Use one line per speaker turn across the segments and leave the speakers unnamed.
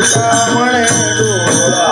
तुका म्हणे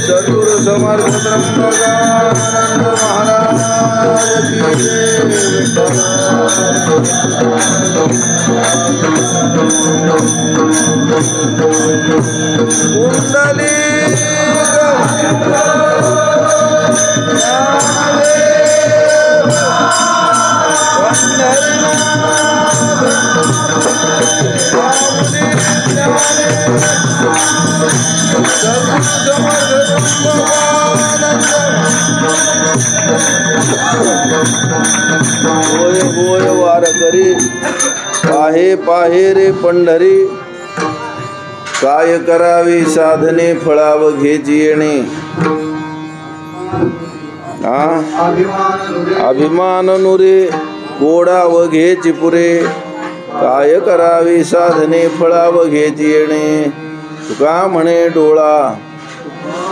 सद्गुरु समर्थ ब्रह्मगानंद महाराज कुंडली गोय गोय वार करी पाहे पाहे रे पंढरी काय करावे साधने फळाव घेची येणे अभिमान नुरे गोडाव घेची पुरे काय करावे साधने फळाव घेची येणे तुका म्हणे डोळा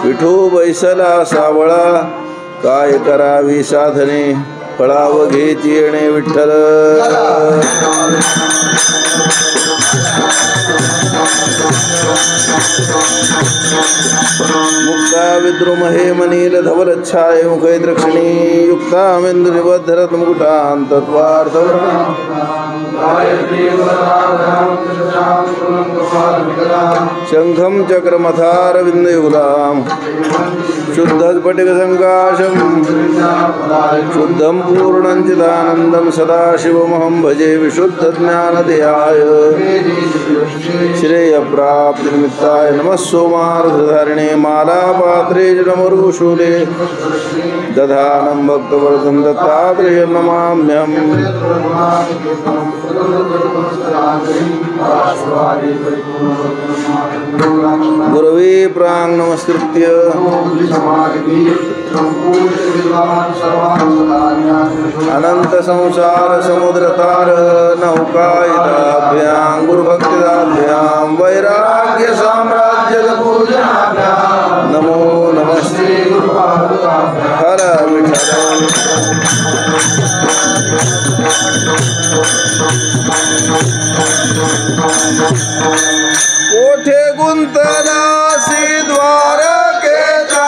विठू बैसला सावळा काय करावी साधने फळाव घेची येणे विठ्ठल मुक्ता विद्रुम हे मनील धवलच्छाय मुखे द्रक्षिणी युक्तामिंद्रिबद्धरत मुकुटान्तत्वार्थ शंखं चक्रमथारविन्दयुगलां शुद्धस्फटिकसङ्काशं शुद्धं पूर्णञ्चिदानन्दं सदाशिवमहं भजे विशुद्धज्ञानदेहाय श्रेयप्राप्तिनिमित्ताय नमः सोमार्धधारिणे मालापात्रे जडमरुशूले दधानं भक्तवरदं दत्तात्रेयं नमाम्यहम् गुरवे प्रां नमस्कृत्य अनंत संसार समुद्रतार नौकायिताभ्यां गुरुभक्तिदाभ्यां वैराग्य साम्राज्य नमो नमस्ते हर विठ्ठल कोठे गुंतनासी द्वारकेचा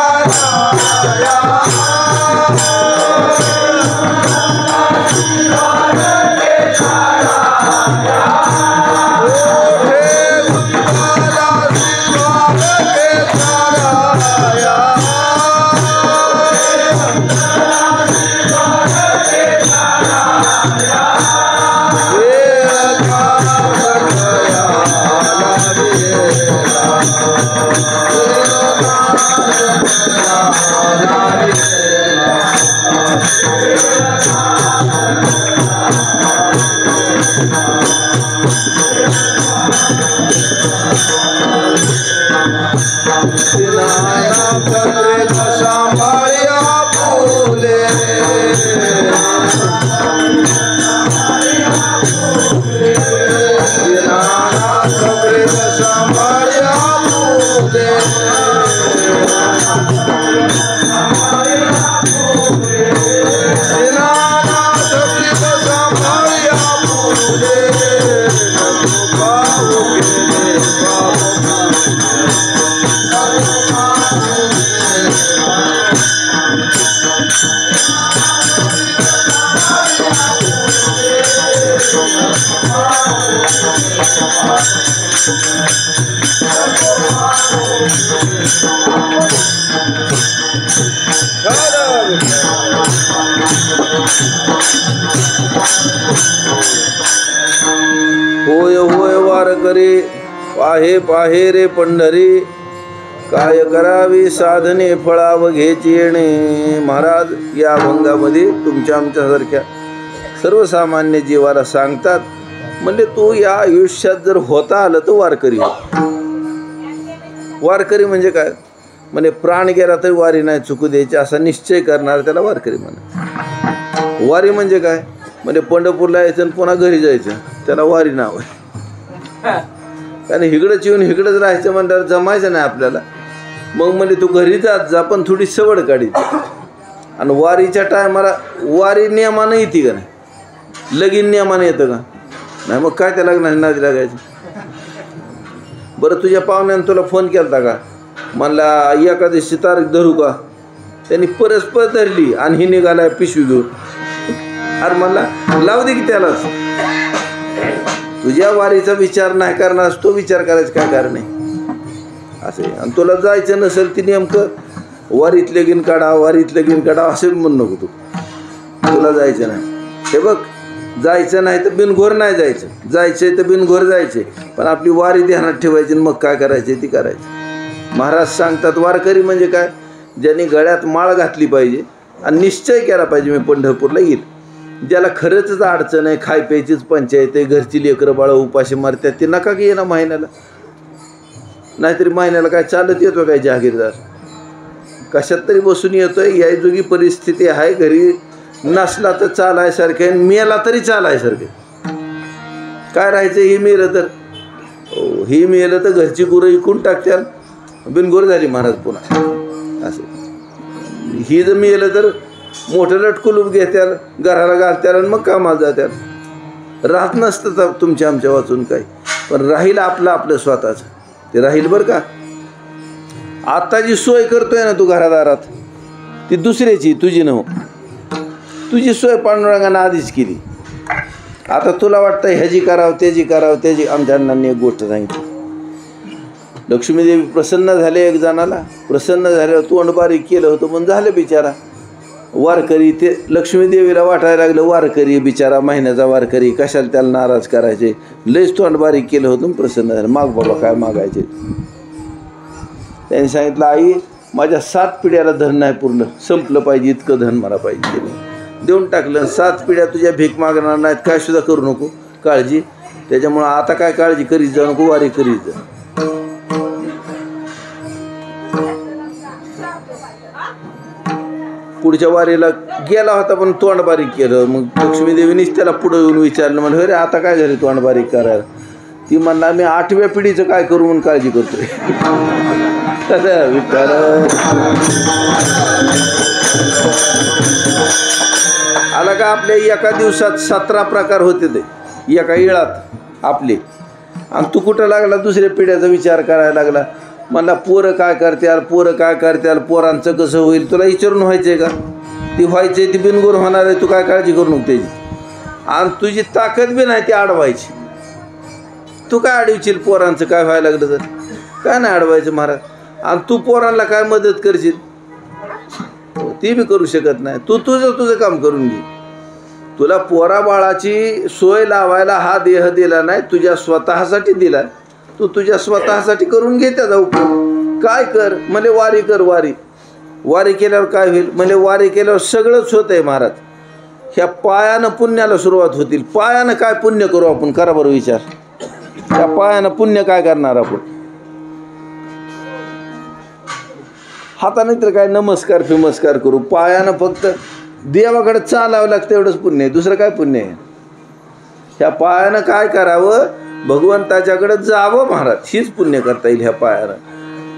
राया होय होय वारकरी पाहे पाहे रे पंढरी काय करावी साधने फळाव घ्यायची येणे. महाराज या अभंगामध्ये तुमच्या आमच्यासारख्या सर्वसामान्य जीवाला सांगतात म्हणजे तू या आयुष्यात जर होता आलं तर वारकरी हो. वारकरी म्हणजे काय म्हणजे प्राण गेला तरी वारी नाही चुकू द्यायची असा निश्चय करणार त्याला वारकरी म्हणा. वारी म्हणजे काय म्हणजे पंढरपूरला यायचं आणि पुन्हा घरी जायचं त्याला वारी नाव आहे. कारण इकडंच येऊन इकडंच राहायचं म्हणल्यावर जमायचं नाही आपल्याला. मग म्हणजे तू घरी जात जा पण थोडी सवड काढायची. आणि वारीच्या टायमाला वारी नियमानं येते का नाही लगीन नियमानं येतं का नाही मग काय त्या लग्नाची नादी लागायची. बरं तुझ्या पाहुण्यानं तुला फोन केला का म्हणला एकादशी तारीख धरू का त्यांनी परस्पर धरली आणि ही निघाला पिशवी घेऊन. अरे म्हणला लावू दे की त्यालाच. तुझ्या वारीचा विचार नाही करणार तो विचार करायचं काय कारण आहे असे. आणि तुला जायचं नसेल ती नेमकं वारीत लगीन काढा वारीत लगीन काढा असे म्हणू नको. तुला जायचं नाही हे बघ जायचं नाही तर बिनघोर नाही जायचं. जायचं तर बिनघोर जायचे पण आपली वारी ध्यानात ठेवायची मग काय करायचे ती करायची. महाराज सांगतात वारकरी म्हणजे काय ज्यांनी गळ्यात माळ घातली पाहिजे आणि निश्चय केला पाहिजे मी पंढरपूरला येईल. ज्याला खरंच अडचण आहे खाय प्यायचीच पंचायत आहे घरची लेकरं बाळं उपाशी मारतात ते नका की ये ना महिन्याला. नाहीतरी महिन्याला काय चालत येतो काय जहागीरदार कशात तरी बसून येतोय. याही जोगी परिस्थिती आहे घरी नसला तर चालायसारखे मेला तरी चालायसारखे. काय राहायचं ही मेलं तर ही मेलं तर घरची गुरं इकून टाकत्याल बिनगोर झाली महाराज पुन्हा असे. ही जर मेलं तर मोठं लटकुलूप घेत्याल घराला घालत्याल आणि मग कामाला जात्याल. राहत नसतं तर तुमच्या आमच्या वाचून काही पण राहील आपलं आपलं स्वतःचं ते राहील बरं का. आता जी सोय करतोय ना तू घरादारात ती दुसऱ्याची तुझी नव्ह. तुझी सोय पांडुरंगानं आधीच केली. आता तुला वाटतं ह्याची करावं त्याची करावं त्याची. आमच्या अण्णांनी एक गोष्ट सांगितली. लक्ष्मीदेवी प्रसन्न झाले एक जणाला प्रसन्न झाल्यावर तोंड बारीक केलं होतं पण झालं बिचारा वारकरी ते लक्ष्मी देवीला वाटायला लागलं वारकरी बिचारा महिन्याचा वारकरी कशाला त्याला नाराज करायचे. लयच तोंड बारीक केलं होतं प्रसन्न झालं. माग बाबा काय मागायचे. त्यांनी सांगितलं आई माझ्या 7 पिढ्याला धन नाही पूर्ण संपलं पाहिजे इतकं धन मला पाहिजे. त्यांनी देऊन टाकलं. 7 पिढ्या तुझ्या भीक मागणार नाहीत काय सुद्धा करू नको काळजी. त्याच्यामुळं आता काय काळजी करीत जाऊ नको वारी करीत जा. पुढच्या वारीला गेला होता पण तोंड बारीक केलं. मग लक्ष्मी देवीनीच त्याला पुढं येऊन विचारलं म्हणलं अरे आता काय झालं तोंड बारीक करायला. ती म्हणला मी 8व्या पिढीचं काय करू म्हणून काळजी करतोय. आला का आपल्या एका दिवसात 17 प्रकार होते ते एका येळात आपले. आणि तू कुठं लागला दुसऱ्या पिढ्याचा विचार करायला लागला. मला पोरं काय करत्याल पोरं काय करत्याल पोरांचं कसं होईल तुला विचारून व्हायचं आहे का. ती व्हायची ती बिनगोर होणार आहे. तू काय काळजी करू नको त्याची. आणि तुझी ताकद बी नाही ती अडवायची. तू काय अडवशील पोरांचं काय व्हायला लागलं तर काय नाही अडवायचं महाराज. आणि तू पोरांना काय मदत करशील ती बी करू शकत नाही. तू तुझं काम करून घे. तुला पोरा बाळाची सोय लावायला हा देह दिला नाही तुझ्या स्वतःसाठी दिला. तू तुझ्या स्वतःसाठी करून घे त्याचा उपयोग. काय कर म्हणजे वारी कर. वारी केल्यावर काय होईल म्हणजे वारी केल्यावर सगळंच होत आहे महाराज. ह्या पायानं पुण्याला सुरुवात होतील. पायानं काय पुण्य करू आपण करा बरं विचार. त्या पायानं पुण्य काय करणार आपण. हाताने तर काय नमस्कार करू. पायानं फक्त देवाकडे चालावं लागतं एवढंच पुण्य आहे. दुसरं काय पुण्य आहे. ह्या पायानं काय करावं भगवंताच्याकडे जावं महाराज. हीच पुण्य करता येईल ह्या पायानं.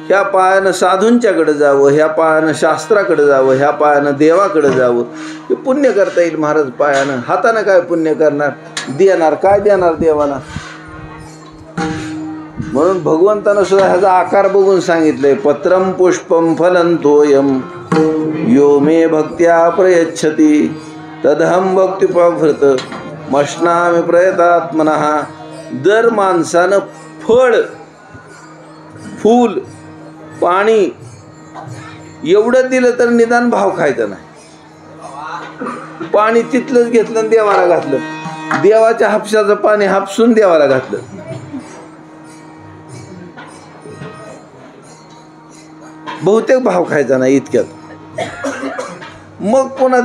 ह्या पायानं साधूंच्याकडे जावं. ह्या पायानं शास्त्राकडे जावं. ह्या पायानं देवाकडे जावं. हे पुण्य करता येईल महाराज पायानं. हातानं काय पुण्य करणार देणार काय देणार देवाला. म्हणून भगवंतानं सुद्धा ह्याचा आकार बघून सांगितलंय पत्रम पुष्पम फलं तोयम यो मे भक्त्या प्रयच्छति तदहम भक्तिपभृत मश्नामि प्रयतात्मनः. दर माणसानं फळ फूल पाणी एवढं दिलं तर निदान भाव खायचा नाही. पाणी तिथलंच घेतलं आणि देवाला घातलं. देवाच्या हापशाचं पाणी हापसून देवाला घातलं. बहुतेक भाव खायचा नाही इतक्यात. मग पुन्हा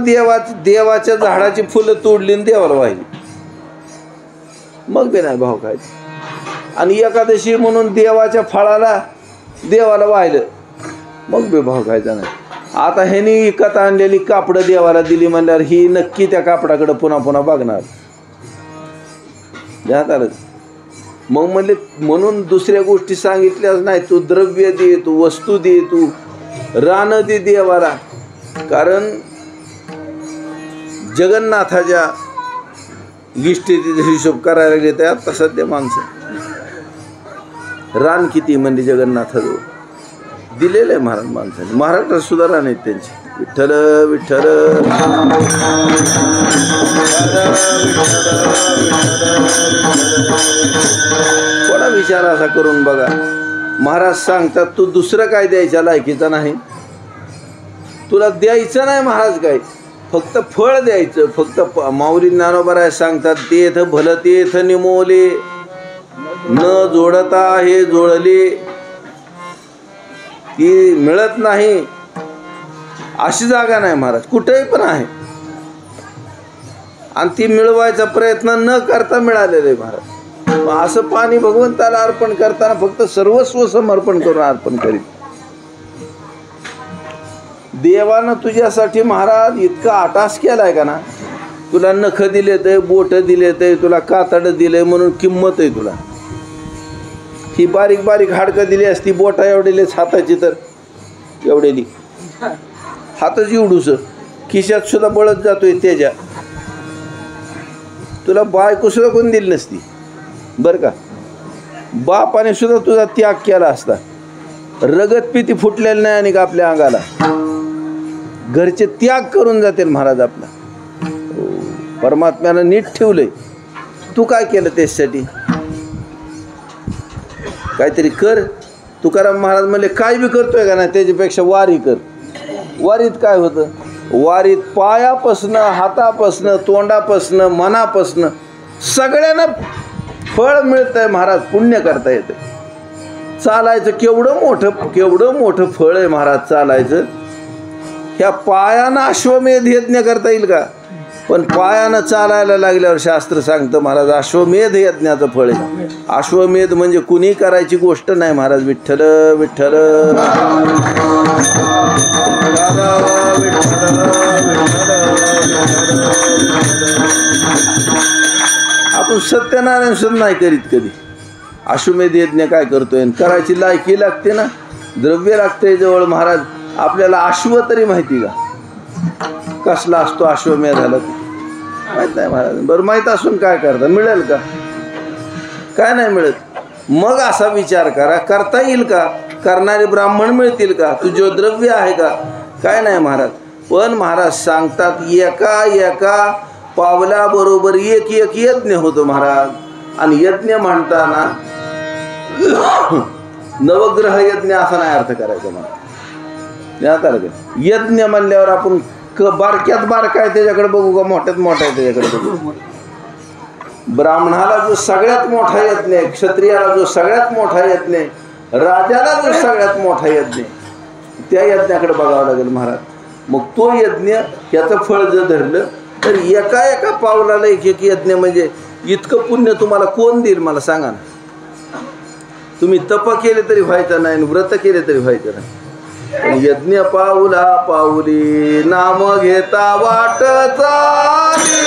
देवाच्या झाडाची फुलं तोडली आणि देवाला वाहिली. मग बी नाही भाव खायचा. आणि एकादशी म्हणून देवाच्या फळाला देवाला वाहिलं मग बी भाव खायचा नाही. आता ह्यानी विकत आणलेली कापडं देवाला दिली म्हणल्यावर ही नक्की त्या कापडाकडे पुन्हा पुन्हा बघणार. ध्यानात आलं. मग म्हणले म्हणून दुसऱ्या गोष्टी सांगितल्याच नाही. तू द्रव्य दे तू वस्तू दे तू रान दे देवाला. कारण जगन्नाथाच्या लिस्टीचा हिशोब करायला लागले तर आता सध्या माणसं रान किती म्हणजे जगन्नाथाजवळ दिलेलं आहे महाराज माणसाने. महाराष्ट्रात सुद्धा रान आहेत त्यांची. विठ्ठल विठ्ठल थोडा विचार असा करून बघा. महाराज सांगतात तू दुसरं काय द्यायच्या लायकीचा नाही. तुला द्यायचं नाही महाराज काय फक्त फळ द्यायचं. फक्त माऊली ज्ञानोबा सांगतात तेथ भलं तेथ निमोले न जोडता हे जोडले. ती मिळत नाही अशी जागा नाही महाराज कुठेही पण आहे. आणि ती मिळवायचा प्रयत्न न करता मिळालेलं आहे महाराज. असं पाणी भगवंताला अर्पण करताना फक्त सर्वस्व समर्पण करून अर्पण करीत. देवानं तुझ्यासाठी महाराज इतका आटास केलाय का ना. तुला नख दिले ते बोट दिले ते तुला कातड दिले म्हणून किंमत आहे तुला. ही बारीक बारीक हाडकं दिली असती बोटा एवढेलेच हाताची तर एवढेली हातच एवढूस खिशात सुद्धा बळत जातोय त्याच्या. तुला बायको सुद्धा कोण दिली नसती बरं का. बापाने सुद्धा तुझा त्याग केला असता. रगत पिती फुटलेली नाही आणि का आपल्या अंगाला. घरचे त्याग करून जातील महाराज आपला. परमात्म्यानं नीट ठेवलंय. तू काय केलं त्याच्यासाठी काहीतरी कर. तुकाराम महाराज म्हणले काय बी करतोय का नाही त्याच्यापेक्षा वारी कर. वारीत काय होतं वारीत पायापासनं, हातापासनं, तोंडापासनं, मनापासनं सगळ्यांना फळ मिळतंय महाराज. पुण्य करता येतं. चालायचं केवढं मोठं फळ आहे महाराज चालायचं. ह्या पायानं अश्वमेध यज्ञ करता येईल का? पण पायानं चालायला लागल्यावर शास्त्र सांगतं महाराज अश्वमेध यज्ञाचं फळ आहे. अश्वमेध म्हणजे कुणी करायची गोष्ट नाही महाराज. विठ्ठल विठ्ठल आपण सत्यनारायण सण नाही करीत कधी. अश्वमेध यज्ञ काय करतोय? करायची लायकी लागते ना, द्रव्य लागते जवळ महाराज. आपल्याला अश्व तरी माहिती का कसला असतो अश्वमेधाला? माहित नाही महाराज. बरं माहीत असून काय करता? मिळेल का? काय नाही मिळत. मग असा विचार करा, करता येईल का? करणारे ब्राह्मण मिळतील का? तुझं द्रव्य आहे का? काय नाही महाराज. पण महाराज सांगतात एका एका पावलाबरोबर एक एक यज्ञ होतो महाराज. आणि यज्ञ म्हणताना नवग्रह यज्ञ असा नाही अर्थ करायचा मला. यज्ञ म्हणल्यावर आपण बारक्यात बारका आहे त्याच्याकडे बघू का मोठ्यात मोठा आहे त्याच्याकडे बघू? ब्राह्मणाला जो सगळ्यात मोठा यज्ञ आहे, क्षत्रियाला जो सगळ्यात मोठा यज्ञ आहे, राजाला जो सगळ्यात मोठा यज्ञ आहे, त्या यज्ञाकडे बघावं लागेल महाराज. मग तो यज्ञ याचं फळ जर धरलं तर एका एका पावलाला एक एक यज्ञ म्हणजे इतकं पुण्य तुम्हाला कोण देईल मला सांगा ना. तुम्ही तप केले तरी व्हायचं नाही, व्रत केले तरी व्हायचं नाही. पण यज्ञ पाऊला पाऊली नाम घेता वाट चाली.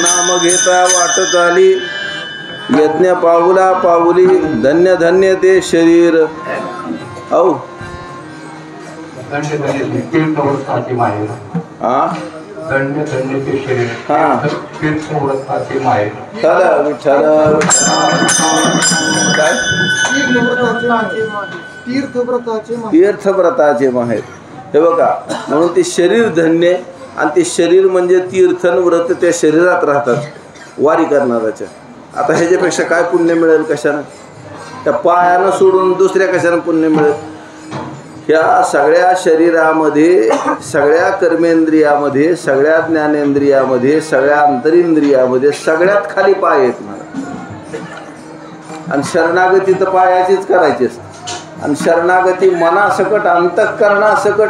नाम घेता वाटत आली यज्ञ पाऊला पाऊली धन्य धन्य ते शरीर. औ तीर्थव्रताचे माहेर. हे बघा म्हणून ते शरीर धन्य. आणि ते शरीर म्हणजे तीर्थन व्रत त्या शरीरात राहतात वारी करणाऱ्याच्या. आता ह्याच्यापेक्षा काय पुण्य मिळेल कशानं? त्या पायानं सोडून दुसऱ्या कशानं पुण्य मिळेल? ह्या सगळ्या शरीरामध्ये, सगळ्या कर्मेंद्रियामध्ये, सगळ्या ज्ञानेंद्रियामध्ये, सगळ्या अंतरिंद्रियामध्ये सगळ्यात खाली पाय आहेत मला. आणि शरणागती तर पायाचीच करायची असते. आणि शरणागती मनासकट, अंतःकरणासकट,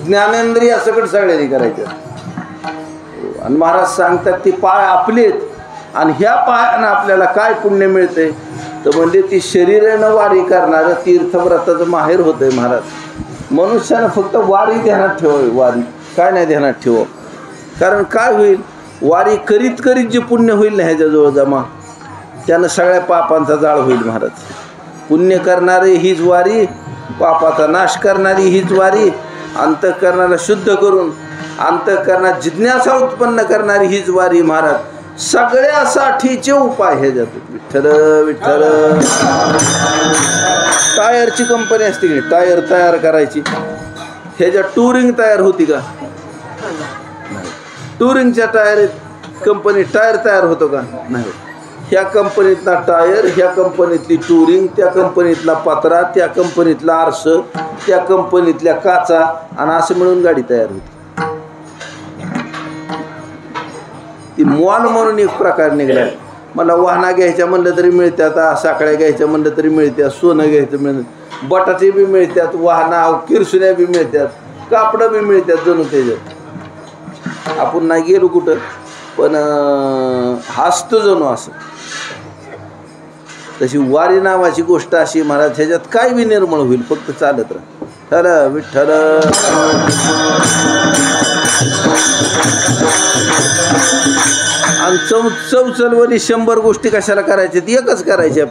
ज्ञानेंद्रियासकट सगळ्यांनी करायची असते. आणि महाराज सांगतात ती पाय आपलेत. आणि ह्या पायानं आपल्याला काय पुण्य मिळते? तर म्हणजे ती शरीरानं वारी करणारं तीर्थव्रताचं माहेर होतंय महाराज. मनुष्यानं फक्त वारी ध्यानात ठेवावी, वारी काय नाही ध्यानात ठेवावं. कारण काय होईल, वारी करीत करीत जे पुण्य होईल ना ह्याच्याजवळ जमा, त्यानं सगळ्या पापांचा जाळ होईल महाराज. पुण्य करणारी हीच वारी, पापाचा नाश करणारी हीच वारी, अंतःकरणाला शुद्ध करून अंतःकरणात जिज्ञासा उत्पन्न करणारी हीच वारी महाराज. सगळ्यासाठीचे उपाय हे जातात. विठ्ठल विठ्ठल. टायरची कंपनी असते की टायर तयार करायची, ह्याच्या टुरिंग तयार होती का? टुरिंगच्या टायर कंपनी टायर तयार होतो का? नाही. ह्या कंपनीतला टायर, ह्या कंपनीतली टुरिंग, त्या कंपनीतला पत्रा, त्या कंपनीतला आरस, त्या कंपनीतल्या काचा, आणि असं मिळून गाडी तयार होती. ती मॉल म्हणून एक प्रकार निघाला. मला वाहना घ्यायच्या म्हणलं तरी मिळतात, साखळ्या घ्यायच्या म्हणलं तरी मिळतात, सोनं घ्यायचं मिळतं, बटाटे बी मिळतात, वाहना किरसुन्या बी मिळतात, कापडं बी मिळतात जणू त्याच्यात. आपण नाही गेलो कुठं, पण हसतो जणू असं. तशी वारी नावाची गोष्ट अशी महाराज, ह्याच्यात काय बी निर्मळ होईल, फक्त चालत राहा. चला विठ्ठल. आणि चौचलवरी 100 गोष्टी कशाला करायच्या, एकच करायच्या.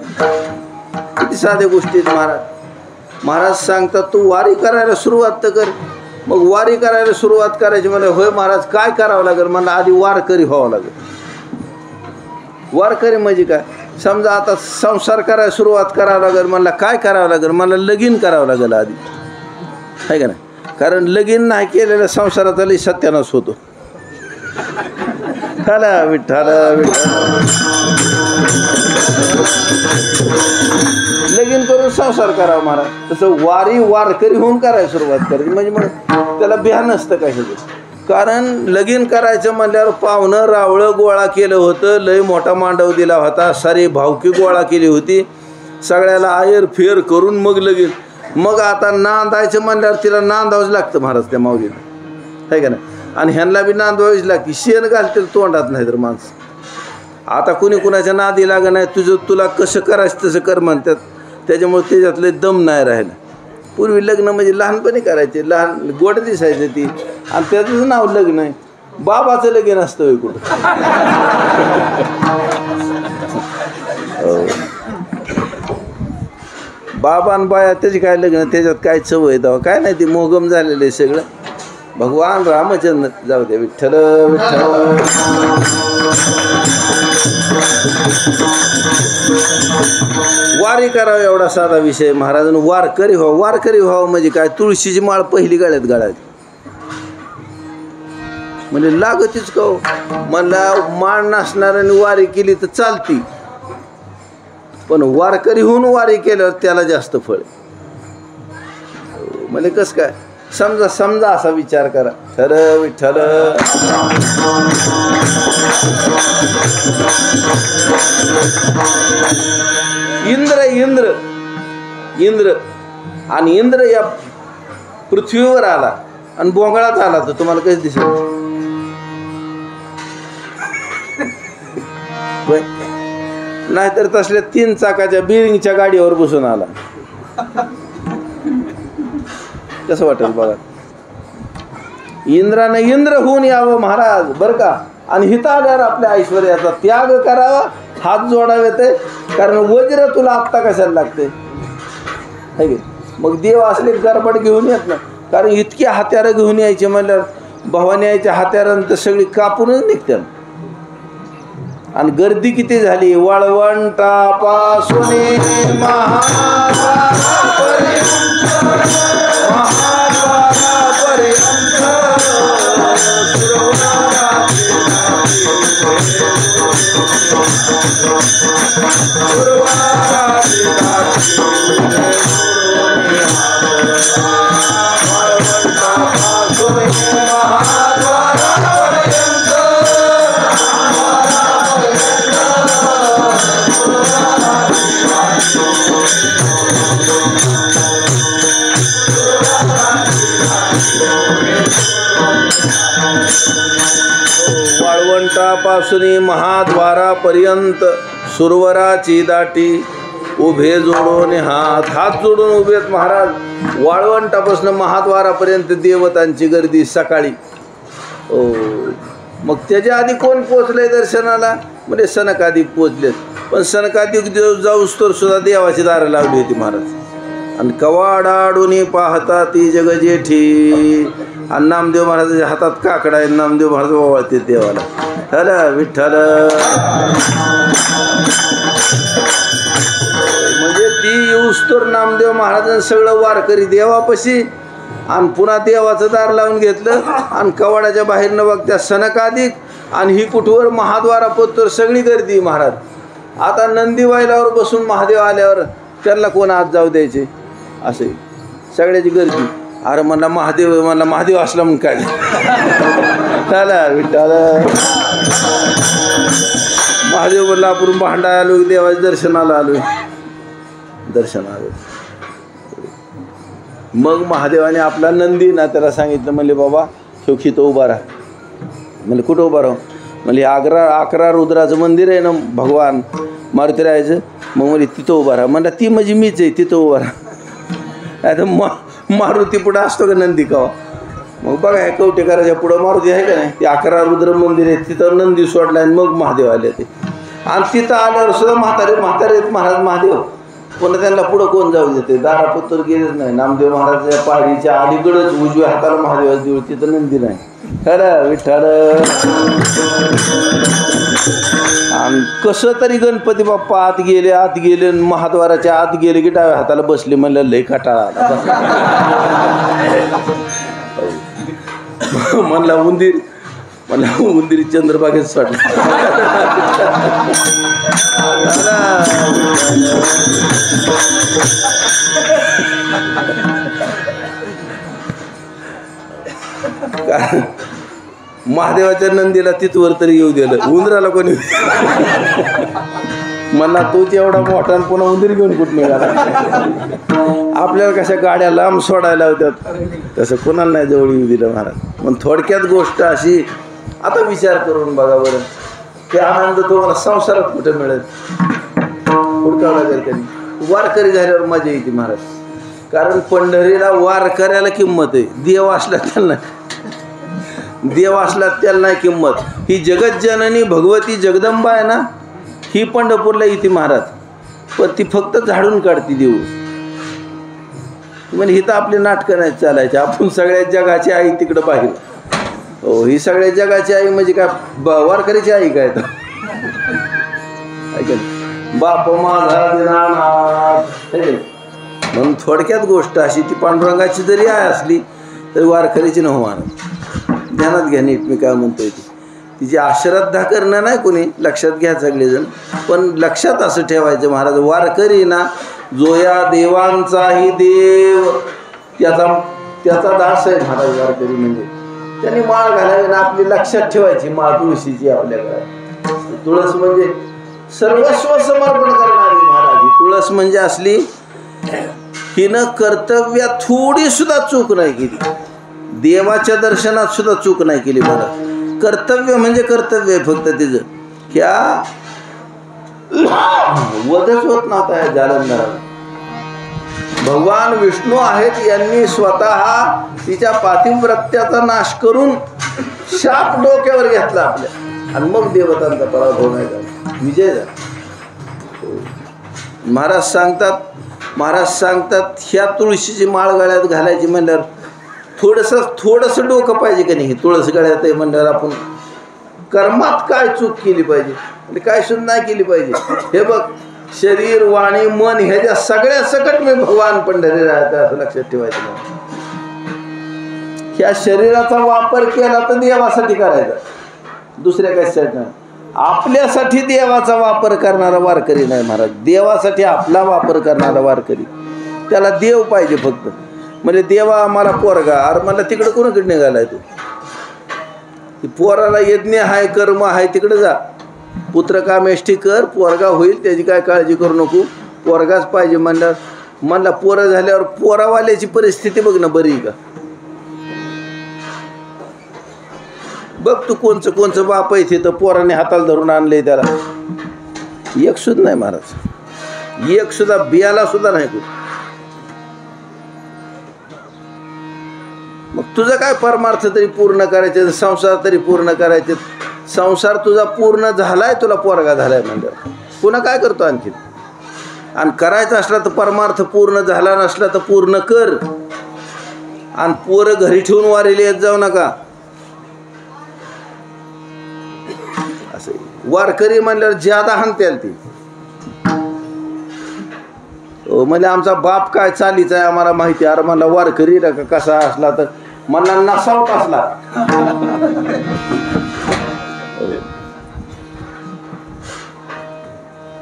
किती साध्या गोष्टी आहेत महाराज. महाराज सांगतात तू वारी करायला सुरुवात तर कर. मग वारी करायला सुरुवात करायची म्हणजे होय महाराज काय करावं लागेल? मला आधी वारकरी व्हावं लागेल. वारकरी म्हणजे काय? समजा आता संसार करायला सुरुवात करावं लागेल, मला काय करावं लागेल? मला लगीन करावं लागेल आधी, आहे का नाही? कारण लगीन नाही केलेल्या संसाराचा लई सत्यानाश होतो. विठ्ठल विठ्ठल विठ्ठल. लगीन करून संसार करावा महाराज. तसं वारी वारकरी होऊन करायला सुरुवात करायची म्हणजे मग त्याला भ्या नसतं कशाचं. कारण लगीन करायचं म्हणल्यावर पाहुणं रावळं गोळा केलं होतं, लय मोठा मांडव दिला होता, सारी भावकी गोळा केली होती, सगळ्याला आयर फेर करून मग लगीन. मग आता नांदायचं म्हणल्यावर तिला नांदावंच लागतं महाराज त्या माऊलीला, आहे का नाही? आणि ह्यांना बी नांदवावीच लागते. शेण घालतील तोंडात नाही तर माणसं. आता कुणी कुणाच्या नादी लागा नाही, तुला कसं करायचं तसं कर म्हणतात. त्याच्यामुळे त्याच्यातले दम नाही राहिला. पूर्वी लग्न म्हणजे लहानपणी करायचे, लहान गोड दिसायचं ती, आणि त्याचं नाव लग्न आहे. बाबाचं लगीन असतं कुठं. बाबा आणि बाया त्याची काय लग्न, त्याच्यात काय चव आहे तेव्हा काय नाही. ते मोगम झालेलं आहे सगळं. भगवान रामचंद्र जाऊ द्या. विठ्ठल विठ्ठल. वारी करावं एवढा साधा विषय महाराजांनी. वारकरी व्हावं. वारकरी व्हावं म्हणजे काय? तुळशीची माळ पहिली गळ्यात घालायची म्हणजे लागतीच का? मला माळ नसणाऱ्याने वारी केली तर चालती, पण वारकरी होऊन वारी केल्यावर त्याला जास्त फळ. म्हणजे कसं काय? समजा असा विचार करा. खरं विठ्ठल. इंद्र आणि इंद्र या पृथ्वीवर आला आणि बोंगळात आला तर तुम्हाला कसं दिसेल? नाहीतर तसल्या 3 चाकाच्या बिरिंगच्या गाडीवर बसून आला, कसं वाटेल बघा. इंद्राने इंद्र होऊन यावं महाराज बरं का. आणि हिथं आल्यावर आपल्या ऐश्वर्याचा त्याग करावा, हात जोडावे. ते कारण वज्र तुला आत्ता कशाला लागते, है की? मग देव असले गडबड घेऊन येत ना, कारण इतकी हत्यारं घेऊन यायचे म्हणल्यावर भवानी यायच्या हत्यारांतर सगळी कापूनच निघतात. आणि गर्दी किती झाली. वाळवंटापासून वाळवंटापासून महाद्वारापर्यंत सुरवराची दाटी उभे जोडून हात जोडून उभे आहेत महाराज. वाळवंटापासून महाद्वारापर्यंत देवतांची गर्दी सकाळी. ओ मग त्याच्या आधी कोण पोचलंय दर्शनाला? म्हणजे सनकादिक पोचलेत. पण सनकादिक जाऊस तर सुद्धा देवाची दारं लावली होती महाराज. आणि कवाडाडून पाहता ती जग जेठी. आणि नामदेव महाराजाच्या हातात काकडा आहे. नामदेव महाराज ओवाळते देवाला. हॅला विठ्ठल. म्हणजे ती येऊस तर नामदेव महाराजांनी सगळं वारकरी देवापाशी. आणि पुन्हा देवाचं दार लावून घेतलं. आणि कवाडाच्या बाहेर न बघत्या सनकादिक. आणि ही कुठवर महाद्वारापत्तर सगळी गर्दी महाराज. आता नंदी वाहिल्यावर बसून महादेव आल्यावर त्यांना कोण आत जाऊ द्यायचे? असे सगळ्याची गर्दी. अरे मला महादेव असला म्हणून काय त्याला विठ्ठल. महादेव बोलला आपण भांडा आलो देवाच्या दर्शनाला आलोय. दर्शनाला मग महादेवाने आपला नंदी ना त्याला सांगितलं. म्हणले बाबा तो उभा राहा. म्हणजे कुठं उभा राहू? म्हणजे 11 रुद्राचं मंदिर आहे ना भगवान मारुतीरायाचं. मग म्हणजे तिथं उभा राहा. म्हणलं ती म्हणजे मीच आहे तिथं उभा राहा. आता मारुती पुढं असतो का नंदी कवा? मग बघा ह्या कवटेकराच्या पुढं मारुती आहे का नाही? ते 11 रुद्र मंदिर आहे तिथं नंदी सोडला आणि मग महादेव आले ते. आणि तिथं आल्यावर सुद्धा म्हातारे महाराज महादेव. पुन्हा त्यांना पुढं कोण जाऊ देते? दारापत्तर गेलेच नाही. नामदेव महाराजाच्या पाडीच्या अलीकडंच उजव्या हाताला महादेवाचं देऊळ. तिथं नंदी नाही. खरं विठ्ठल. आणि कसं तरी गणपती बाप्पा आत गेले महाद्वाराच्या आत गेले की डाव्या हाताला बसले. म्हणलं लय कटाळा आला. म्हणला उंदीर चंद्रबागेत सोडला. महादेवाच्या नंदीला तिथवर तरी येऊ दिलं. उंदराला कोणी मला तोच एवढा मोठा पुन्हा उंदीर घेऊन कुठं निघाला? आपल्याला कशा गाड्या लांब सोडायला होत्यात तसं कोणाला नाही जवळ येऊ दिलं महाराज. मग थोडक्यात गोष्ट अशी. आता विचार करून बघा बरं. ते आनंद तुम्हाला संसारात कुठं मिळेल? हुडकावं लागेल त्यांनी. वारकरी झाल्यावर मजा येते महाराज. कारण पंढरीला वारकऱ्याला किंमत आहे. देव असला त्याला नाही किंमत. ही जगज्जननी भगवती जगदंबा आहे ना, ही पंढरपूरला येते महाराज. पण ती फक्त झाडून काढते देऊ. म्हणजे ही तर आपली नाटकं नाही चालायची. आपण सगळ्या जगाची आई तिकडं बाहेर. हो ही सगळ्या जगाची आई म्हणजे काय वारकरीची आई काय तर बाप माझा दिनानाथ. म्हणून थोडक्यात गोष्ट अशी. ती पांडुरंगाची जरी आई असली तरी वारकरीची न महाराज. ध्यानात घ्या नीट मी काय म्हणतोय ती. तिची अश्रद्धा करणं नाही कोणी. लक्षात घ्या सगळेजण. पण लक्षात असं ठेवायचं महाराज. वारकरी ना जो या देवांचाही देव त्याचा दास आहे महाराज. वारकरी म्हणजे त्यांनी माळ घालावी ना. आपली लक्षात ठेवायची माळ तुळशीची आपल्याकडे. तुळस म्हणजे सर्वस्व समर्पण करणारी महाराज. तुळस म्हणजे असली हिनं कर्तव्यात थोडी सुद्धा चूक नाही केली. देवाच्या दर्शनात सुद्धा चूक नाही केली महाराज. कर्तव्य म्हणजे कर्तव्य फक्त तिचं. ह्या वधच होत नव्हता या जालंधराला. भगवान विष्णू आहेत यांनी स्वतः तिच्या पातिव्रत्याचा नाश करून शाप डोक्यावर घेतला आपल्या. आणि मग देवतांचा पराभव नाही झाला, विजय झाला. महाराज सांगतात ह्या तुळशीची माळ गळ्यात घालायची म्हणल्यावर थोडंसं डोकं पाहिजे का नाही. तुळस गळ्यात आहे म्हणल्यावर आपण कर्मात काय चूक केली पाहिजे आणि काय सुद्धा नाही केली पाहिजे. हे बघ शरीर वाणी मन ह्याच्या सगळ्या सकट मी भगवान पंढरी राहते असं लक्षात ठेवायचं. ह्या शरीराचा वापर केला तर देवासाठी करायचा, दुसऱ्या कशासाठी नाही. आपल्यासाठी देवाचा वापर करणारा वारकरी नाही महाराज. देवासाठी आपला वापर करणारा वारकरी. त्याला देव पाहिजे फक्त. म्हणजे देवा मला पोरगा. अरे मला तिकडं कोणाकडे निघालाय तू? पोराला यज्ञ आहे कर्म आहे तिकडे जा. पुत्र कामेष्ठी कर, पोरगा होईल त्याची काय काळजी करू नको. पोरगाच पाहिजे म्हणला पोरं झाल्यावर पोरावाल्याची परिस्थिती बघ ना बरी का. बघ तू कोणचं बाप आहे तिथं पोराने हाताला धरून आणलंय त्याला. एक सुद्धा नाही महाराज. एक सुद्धा बियाला सुद्धा नाही कुठं. मग तुझं काय परमार्थ तरी पूर्ण करायचे, संसार तरी पूर्ण करायचे. संसार तुझा पूर्ण झालाय, तुला पोरगा झालाय म्हणजे पुन्हा काय करतो आणखी. आणि करायचं असला तर परमार्थ पूर्ण झाला नसला तर पूर्ण कर. आणि पोरं घरी ठेवून वारीला येत जाऊ नका. असं वारकरी म्हणल्यावर ज्यादा हाणत्याल ती. म्हणजे आमचा बाप काय चालीचा आहे आम्हाला माहिती. अरे मला वारकरी का कसा असला तर मला नसावत असला.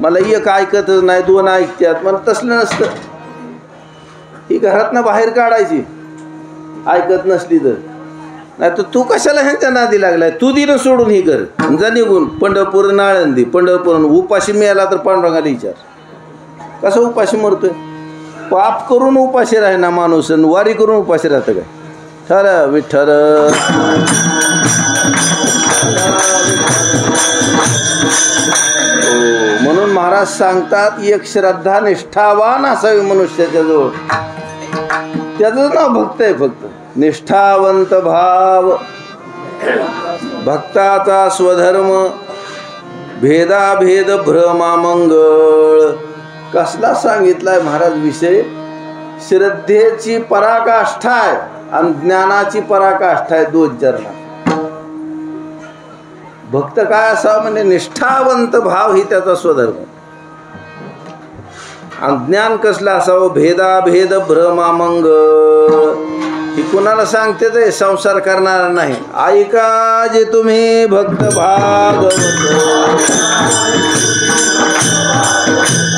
मला एक ऐकतच नाही, दोन ऐकत्यात. मला तसलं नसतं. ही घरातनं बाहेर काढायची ऐकत नसली तर. नाही तर तू कशाला ह्यांच्या नादी लागलाय. तू दिलं सोडून ही कर जा निघून. पंढरपूर नाळंदी पंढरपूर उपाशी मिळाला तर पांडुरंगाला विचार कसं उपाशी मरतोय. पाप करून उपाशी राही ना माणूस, वारी करून उपाशी राहतं काय. ठर विठ्ठल. म्हणून महाराज सांगतात एक श्रद्धा निष्ठावान असावी मनुष्याच्या जवळ. त्याचं नाव भक्त आहे फक्त. निष्ठावंत भाव, भक्ताचा स्वधर्म, भेदाभेद भ्रमामंगळ. कसला सांगितलाय महाराज विषय. श्रद्धेची पराकाष्ठा आहे आणि ज्ञानाची पराकाष्ठा आहे. दोन चरणा. भक्त काय असावं म्हणजे निष्ठावंत भाव ही त्याचा स्वधर्म. आणि ज्ञान कसलं असावं. भेदाभेद भ्रमामंगळ. ही कुणाला सांगते ते संसार करणारा नाही. ऐका जे तुम्ही भक्त भागवत,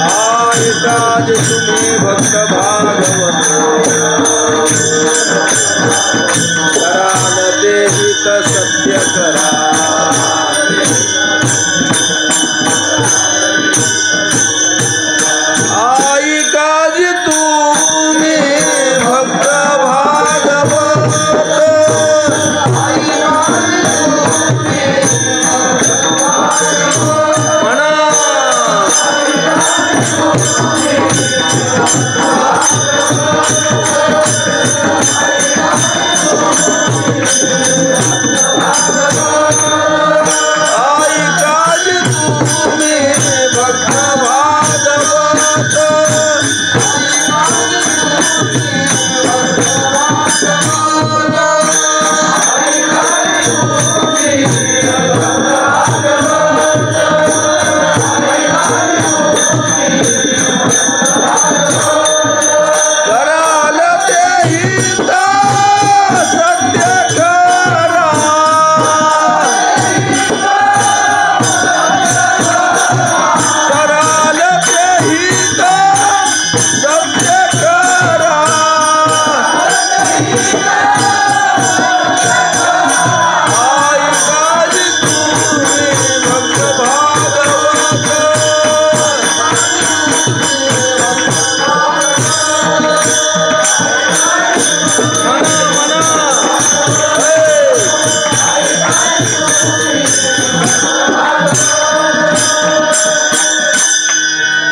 ऐका जे तुम्ही भक्त भागवत, कराल ते हित सत्य करा. ऐका जे तुम्ही भक्त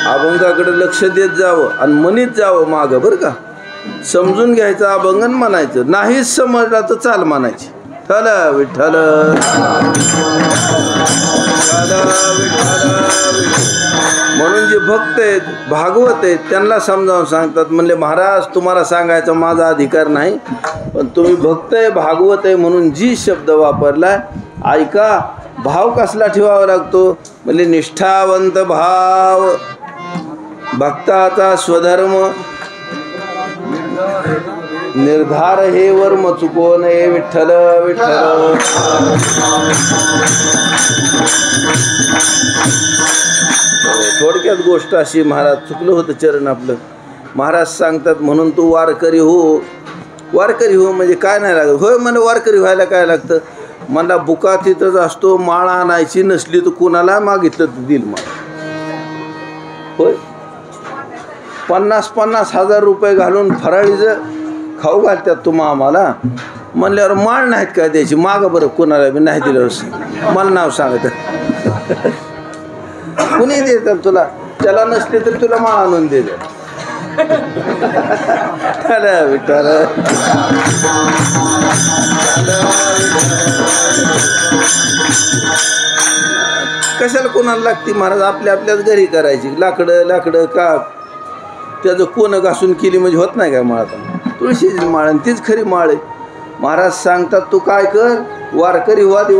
अभंगाकडे लक्ष देत जावं आणि म्हणीत जावं मागं. बरं का. समजून घ्यायचं अभंगन म्हणायचं. नाहीच समजला तर चाल म्हणायची. ठल विठ्ठल म्हणून जे भक्त आहेत भागवत आहेत त्यांना समजावून सांगतात. म्हणले महाराज तुम्हाला सांगायचा माझा अधिकार नाही, पण तुम्ही भक्त आहे भागवत आहे म्हणून जी शब्द वापरलाय ऐका. भाव कसला ठेवावा लागतो म्हणजे निष्ठावंत भाव, भक्ताचा स्वधर्म, निर्धार हे वर्म चुको नये. विठ्ठल विठ्ठल. थोडक्यात गोष्ट अशी. महाराज चुकलं होतं चरण आपलं. महाराज सांगतात म्हणून तू वारकरी हो. वारकरी हो म्हणजे काय नाही लागत. होय मला वारकरी व्हायला काय लागतं. मला बुका तिथंच असतो. माळ आणायची नसली तर कुणाला मागितलं तर देईल मला. होय 50,000 रुपये घालून फराळीचं खाऊ घालतात तुम्हा आम्हाला. म्हणल्यावर माळ नाहीत काय द्यायची. मागं बरं कोणाला बी नाही दिलं मला नाव सांगत कुणी देतात तुला. त्याला नसले तरी तुला माळ आणून दे. विठ्ठल कशाला कोणाला लागते महाराज? आपल्या आपल्याच घरी करायची. लाकडं का त्याचं कोण घासून केली म्हणजे होत नाही काय माळ? आता तुळशीची माळ आणि तीच खरी माळ आहे. महाराज सांगतात तू काय कर, वारकरी व्हा. ती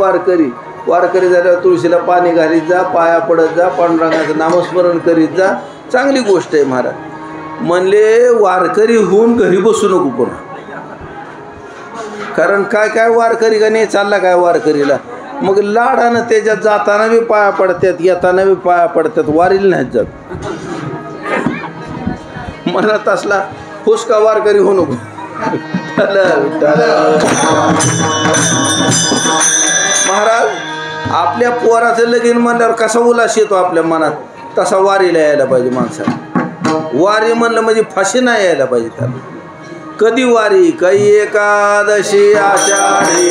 वारकरी झाल्यावर तुळशीला पाणी घालीत जा, पाया पडत जा, पांडुरंगाचं नामस्मरण करीत जा. चांगली गोष्ट आहे महाराज. म्हणले वारकरी होऊन घरी बसू नको कोणा. कारण काय वारकरी का नाही चालला काय वारकरीला, मग लाडानं त्याच्यात जाताना बी पाया पडतात, येताना बी पाया पडतात, वारीला नाहीत जात. मनात असला फुसका वारकरी होऊ नको. महाराज आपल्या पोराचं लगीन म्हणल्यावर कसा उल्हास येतो आपल्या मनात, तसा वारीला यायला पाहिजे माणसाला. वारी म्हणलं म्हणजे फाशी नाही यायला पाहिजे त्याला. कधी वारी? काही एकादशी आषाढी,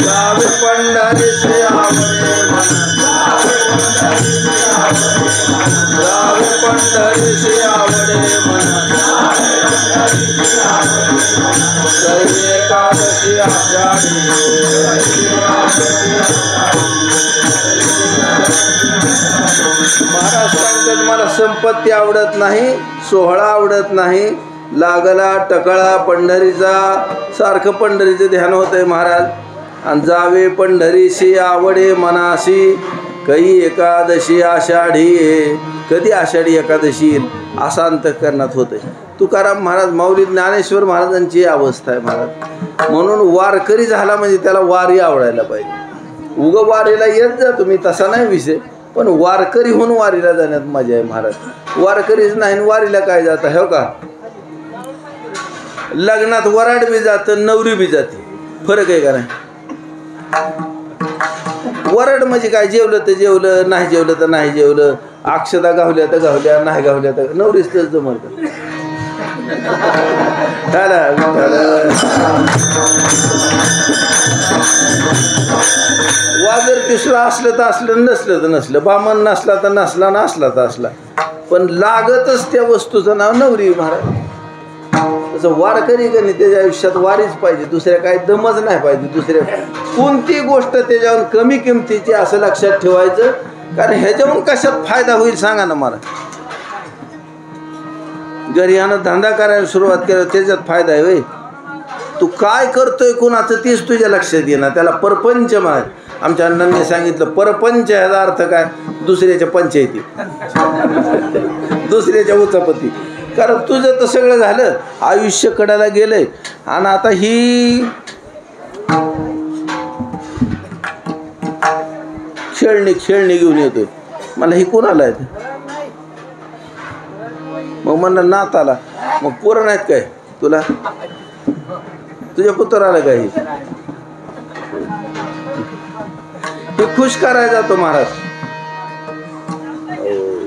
गावी पंढरीचे आवडे गावी पंढरीचे आवडे काही एकादशी आषाढी. महाराज सांगतात मला संपत्ती आवडत नाही, सोहळा आवडत नाही, लागला टकळा पंढरीचा. सारखं पंढरीचं ध्यान होतंय महाराज. आणि जावे पंढरीशी आवडे मनाशी, काही एकादशी आषाढी. कधी आषाढी एकादशी येईल असा अंतःकरणात होतंय. तुकाराम महाराज, माऊली ज्ञानेश्वर महाराजांची अवस्था आहे महाराज. म्हणून वारकरी झाला म्हणजे त्याला वारी आवडायला पाहिजे. उगं वारीला येत जा तुम्ही तसा नाही विषय, पण वारकरी होऊन वारीला जाण्यात मजा आहे महाराज. वारकरीच नाही वारीला काय जातं हो का? लग्नात वराड बी जातं, नवरी बी जाते. फरक आहे का नाही? वराड म्हणजे काय? जेवलं तर जेवलं, नाही जेवलं तर नाही जेवलं, अक्षता गावल्या तर गावल्या, नाही गावल्या तर नवरीच तर जमत. वाजर तिसरं असलं तर असलं, नसलं तर नसलं, बामण नसला तर नसला, नसला तर असला, पण लागतच त्या वस्तूचं नाव नवरी महाराज. तसं वारकरी का नाही त्याच्या आयुष्यात वारीच पाहिजे, दुसऱ्या काही दमच नाही पाहिजे. दुसऱ्या कोणती गोष्ट त्याच्यावर कमी किमतीची असं लक्षात ठेवायचं. कारण ह्याच्यावरून कशात फायदा होईल सांगा ना मला? घरी यानं धंदा करायला सुरुवात केला त्याच्यात फायदा आहे होय? तू काय करतोय कुणाचं तीच तुझ्या लक्षात येणार. त्याला परपंच मार. आमच्या अण्णांनी सांगितलं परपंच ह्याचा अर्थ काय? दुसऱ्याच्या पंचायती, दुसऱ्याच्या उचापती. कारण तुझं तर सगळं झालं, आयुष्य कडाला गेलंय आणि आता ही खेळणी घेऊन येतोय. मला ही कोणाला आहे? मग म्हणलं नाताला. मग पोरं नाहीत काय तुला? तुझ्या पुत्राला काय? हे खुश करायला जातो महाराज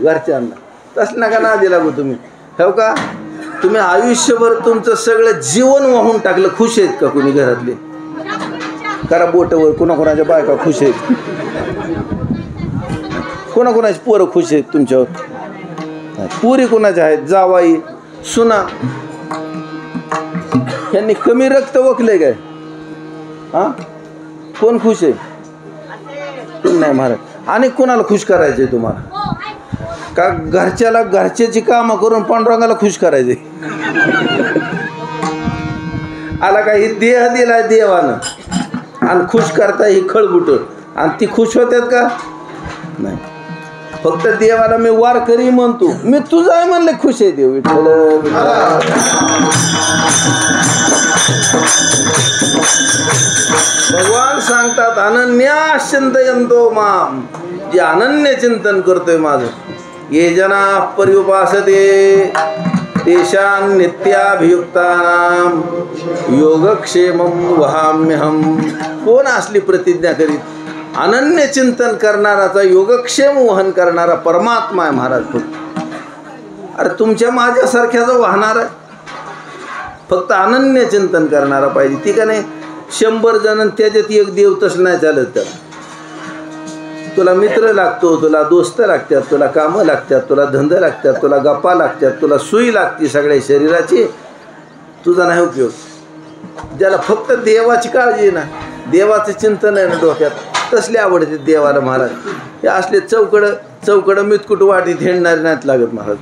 घरच्यांना. तसं नका ना दिला गो तुम्ही हो का? तुम्ही आयुष्यभर तुमचं सगळं जीवन वाहून टाकलं. खुश आहेत का कुणी घरातले? करा बोटवर. कोणाकोणाच्या बायका खुश आहेत? कोणाकोणाची पोरं खुश आहेत तुमच्यावर? पुरी कोणाच्या आहेत? जावाई, सुना. यांनी कमी रक्त वकले काय? हा, कोण खुश आहे? नाही महाराज. आणि कोणाला खुश करायचंय तुम्हाला? का घरच्याला घरच्याची कामं करून पांडुरंगाला खुश करायचे? आला का? ही देह दिलाय देवानं आणि खुश करता ही खळबुट. आणि ती खुश होत्यात का? नाही. फक्त देवाला मी वारकरी म्हणतो, मी तुझा आहे म्हणले खुश आहे देव. विठ्ठल भगवान सांगतात अनन्या चिंतयन्तो माम. जे अनन्य चिंतन करतोय माझं, ये जना पर्युपासते तेषां नित्याभियुक्तानां योगक्षेमं वहाम्यहम. कोण असली प्रतिज्ञा करीत? अनन्य चिंतन करणाराचा, योगक्षेम वहन करणारा परमात्मा आहे महाराज. अरे तुमच्या माझ्यासारख्याचं वाहणार आहे. फक्त अनन्य चिंतन करणारा पाहिजे. ती का नाही? 100 जण त्याच्यात एक देव तसं नाही चालत. त्याला तुला मित्र लागतो, तुला दोस्त लागतात, तुला कामं लागतात, तुला धंदे लागतात, तुला गप्पा लागतात, तुला सुई लागते सगळ्या शरीराची, तुझा नाही उपयोग. ज्याला फक्त देवाची काळजी आहे ना, देवाचं चिंतन आहे ना डोक्यात, तसले आवडते देवाला महाराज. हे असले चौकडं मितकुट वाटीत हिंडणारे नाहीत लागत महाराज.